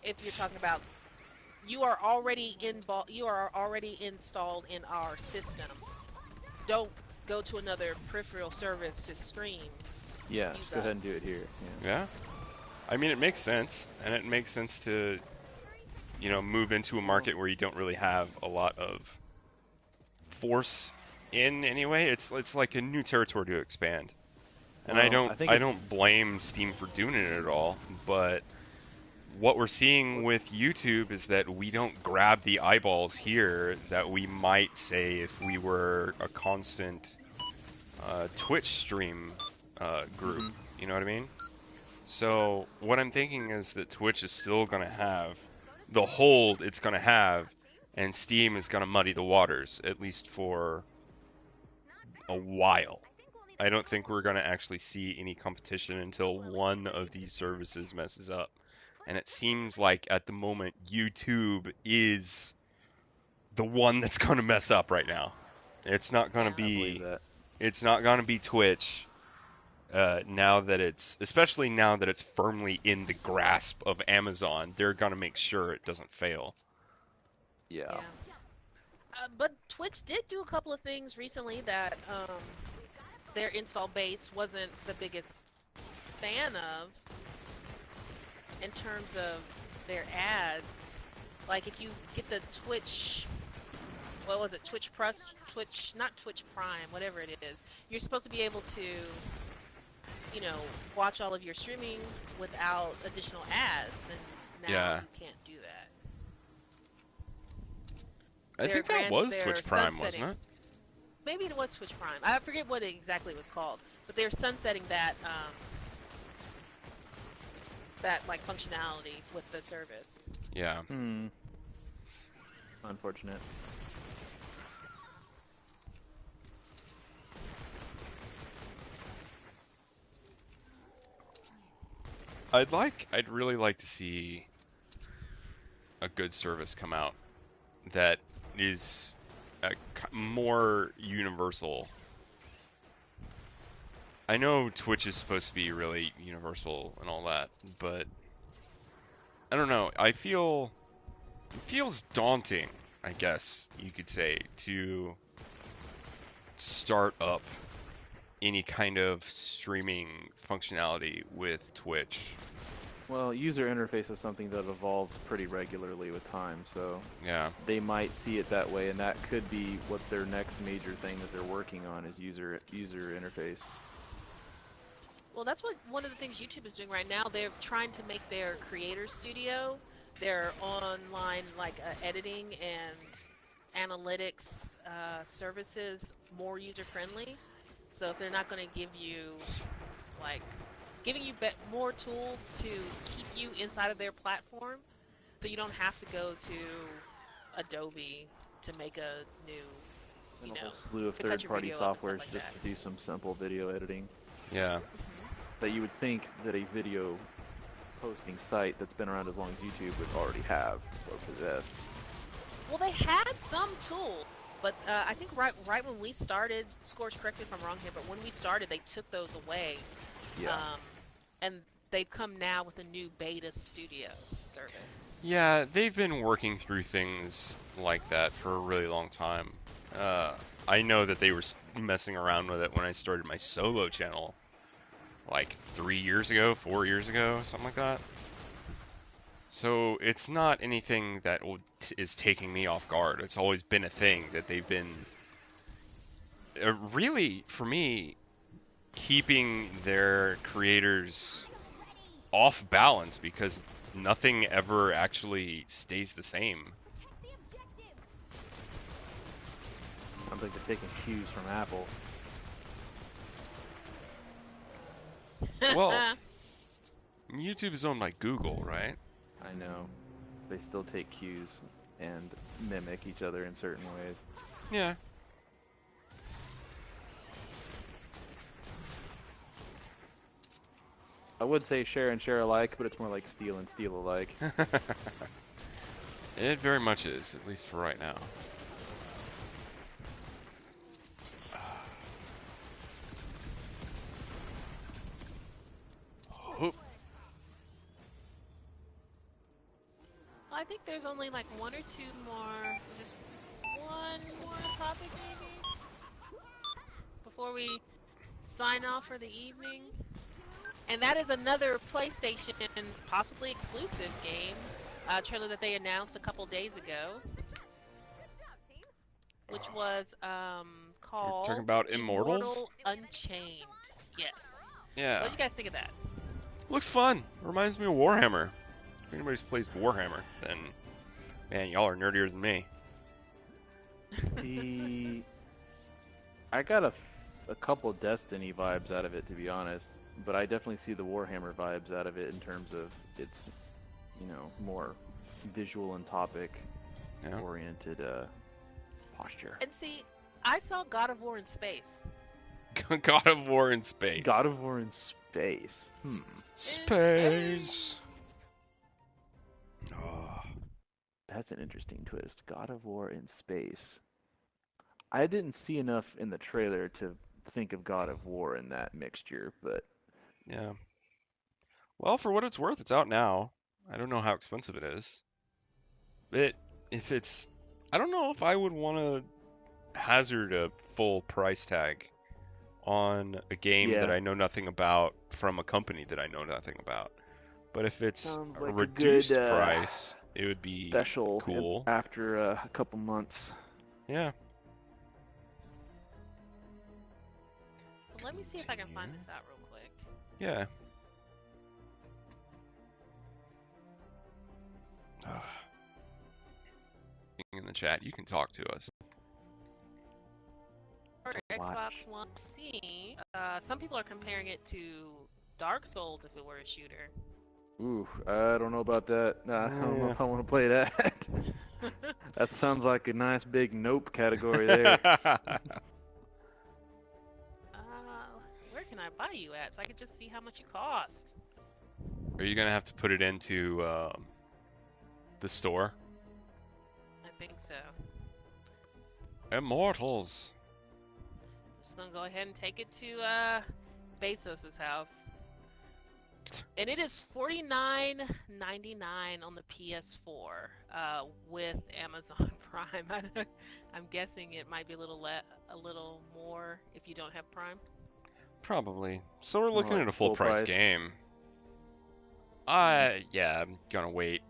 Speaker 2: If you're talking about, you are already installed in our system. Don't go to another peripheral service to stream.
Speaker 1: Yeah, just go ahead and do it here.
Speaker 3: Yeah. I mean, it makes sense, and it makes sense to, move into a market where you don't really have a lot of force in anyway. It's like a new territory to expand. And I don't blame Steam for doing it at all, but what we're seeing with YouTube is that we don't grab the eyeballs here that we might say if we were a constant Twitch stream group.
Speaker 1: Mhm.
Speaker 3: You know what I mean? So what I'm thinking is that Twitch is still going to have the hold it's going to have, and Steam is going to muddy the waters, at least for a while. I don't think we're going to actually see any competition until one of these services messes up. And it seems like at the moment YouTube is the one that's going to mess up right now. It's not going to
Speaker 1: I believe
Speaker 3: be
Speaker 1: that.
Speaker 3: it's not going to be Twitch. Now that especially now that it's firmly in the grasp of Amazon, they're gonna make sure it doesn't fail.
Speaker 1: Yeah.
Speaker 2: But Twitch did do a couple of things recently that their install base wasn't the biggest fan of in terms of their ads. Like if you get the Twitch, what was it, Twitch Plus, not Twitch Prime, whatever it is, you're supposed to be able to, you know, watch all of your streaming without additional ads, and now
Speaker 3: Yeah.
Speaker 2: you can't do that.
Speaker 3: I think that was Twitch Prime, wasn't it?
Speaker 2: Maybe it was Twitch Prime. I forget what it exactly was called, but they're sunsetting that like functionality with the service.
Speaker 3: Yeah.
Speaker 1: Unfortunate.
Speaker 3: I'd really like to see a good service come out that is more universal. I know Twitch is supposed to be really universal and all that, but I don't know. It feels daunting, I guess you could say, to start up any kind of streaming functionality with Twitch.
Speaker 1: Well, user interface is something that evolves pretty regularly with time, so
Speaker 3: Yeah.
Speaker 1: they might see it that way, and that could be what their next major thing that they're working on is user interface.
Speaker 2: Well, that's what one of the things YouTube is doing right now. They're trying to make their creator studio, their online like editing and analytics services more user friendly. So if they're not going to give you like giving you more tools to keep you inside of their platform, so you don't have to go to Adobe to make a new,
Speaker 1: And
Speaker 2: you
Speaker 1: a
Speaker 2: know,
Speaker 1: whole slew of
Speaker 2: to cut your
Speaker 1: third-party
Speaker 2: video up and
Speaker 1: softwares
Speaker 2: stuff like
Speaker 1: just
Speaker 2: that.
Speaker 1: to do some simple video editing.
Speaker 3: Yeah.
Speaker 1: That you would think that a video posting site that's been around as long as YouTube would already have or possess.
Speaker 2: Well, they had some tools, but I think right when we started, Scores, correct me if I'm wrong here, but when we started, they took those away.
Speaker 1: Yeah.
Speaker 2: And they've come now with a new beta studio service.
Speaker 3: Yeah, they've been working through things like that for a really long time. I know that they were messing around with it when I started my solo channel, like 3 years ago, 4 years ago, something like that. So it's not anything that is taking me off guard. It's always been a thing that they've been really, for me, keeping their creators off balance because nothing ever actually stays the same.
Speaker 1: Sounds like they're taking cues from Apple.
Speaker 3: Well, YouTube is owned by Google, right?
Speaker 1: I know. They still take cues and mimic each other in certain ways.
Speaker 3: Yeah.
Speaker 1: I would say share and share alike, but it's more like steal and steal alike.
Speaker 3: It very much is, at least for right now. Oh.
Speaker 2: I think there's only like one or two more, just one more topic maybe, before we sign off for the evening. And that is another PlayStation, possibly exclusive game, trailer that they announced a couple days ago, which was called
Speaker 3: talking about Immortals?
Speaker 2: Immortal Unchained. Yes.
Speaker 3: Yeah.
Speaker 2: What did you guys think of that?
Speaker 3: Looks fun. Reminds me of Warhammer. If anybody's plays Warhammer, then man, y'all are nerdier than me.
Speaker 1: The I got a couple Destiny vibes out of it, to be honest, but I definitely see the Warhammer vibes out of it in terms of its, more visual and topic
Speaker 3: Yeah.
Speaker 1: oriented posture.
Speaker 2: And see, I saw God of War in space.
Speaker 3: God of War in space.
Speaker 1: God of War in space.
Speaker 3: Space. Oh.
Speaker 1: That's an interesting twist. God of War in space. I didn't see enough in the trailer to think of God of War in that mixture, but
Speaker 3: Yeah. Well, for what it's worth, it's out now. I don't know how expensive it is. I don't know if I would want to hazard a full price tag on a game that
Speaker 1: yeah,
Speaker 3: I know nothing about from a company that I know nothing about. But if it's
Speaker 1: sounds
Speaker 3: a
Speaker 1: like a
Speaker 3: reduced
Speaker 1: good
Speaker 3: price, it would be
Speaker 1: special
Speaker 3: cool.
Speaker 1: after a couple months.
Speaker 3: Yeah.
Speaker 2: Well, let me see if I can find this out real quick.
Speaker 3: Yeah. In the chat, you can talk to us.
Speaker 2: For Xbox One C, some people are comparing it to Dark Souls if it were a shooter.
Speaker 1: Ooh, I don't know about that. I don't know if I want to play that. That sounds like a nice big nope category there.
Speaker 2: Where can I buy you at so I can just see how much you cost?
Speaker 3: Are you gonna have to put it into the store?
Speaker 2: I think so.
Speaker 3: Immortals.
Speaker 2: I'm just gonna go ahead and take it to Bezos's house. And it is $49.99 on the PS4 with Amazon Prime. I'm guessing it might be a little more if you don't have Prime.
Speaker 3: Probably. So we're
Speaker 1: More
Speaker 3: looking
Speaker 1: like
Speaker 3: at a full price
Speaker 1: price.
Speaker 3: game. Yeah, I'm gonna wait.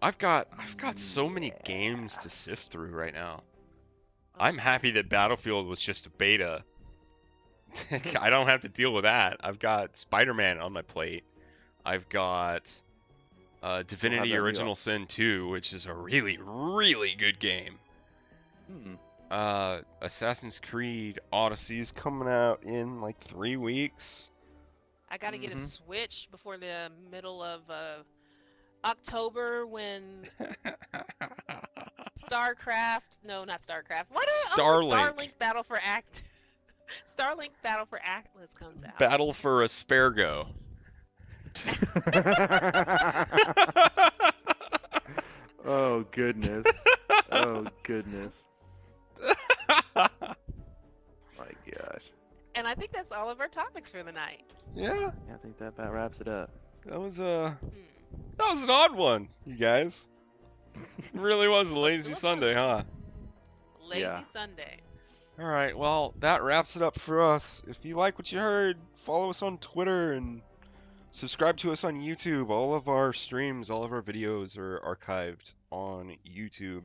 Speaker 3: I've got so many games to sift through right now. I'm happy that Battlefield was just a beta. I don't have to deal with that. I've got Spider-Man on my plate. I've got Divinity Original Sin 2, which is a really, really good game. Assassin's Creed Odyssey is coming out in like 3 weeks.
Speaker 2: I gotta get a Switch before the middle of October when not StarCraft.
Speaker 3: Starlink.
Speaker 2: Starlink Battle for Atlas comes out.
Speaker 3: Battle for Aspergo.
Speaker 1: Oh goodness. Oh goodness. My gosh.
Speaker 2: And I think that's all of our topics for the night.
Speaker 3: Yeah.
Speaker 1: I think that about wraps it up.
Speaker 3: That was an odd one, you guys. It really was a lazy Sunday, huh?
Speaker 2: Lazy Sunday.
Speaker 3: All right, well, that wraps it up for us. If you like what you heard, follow us on Twitter and subscribe to us on YouTube. All of our streams, all of our videos are archived on YouTube.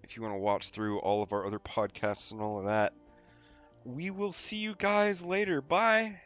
Speaker 3: If you want to watch through all of our other podcasts and all of that, we will see you guys later. Bye.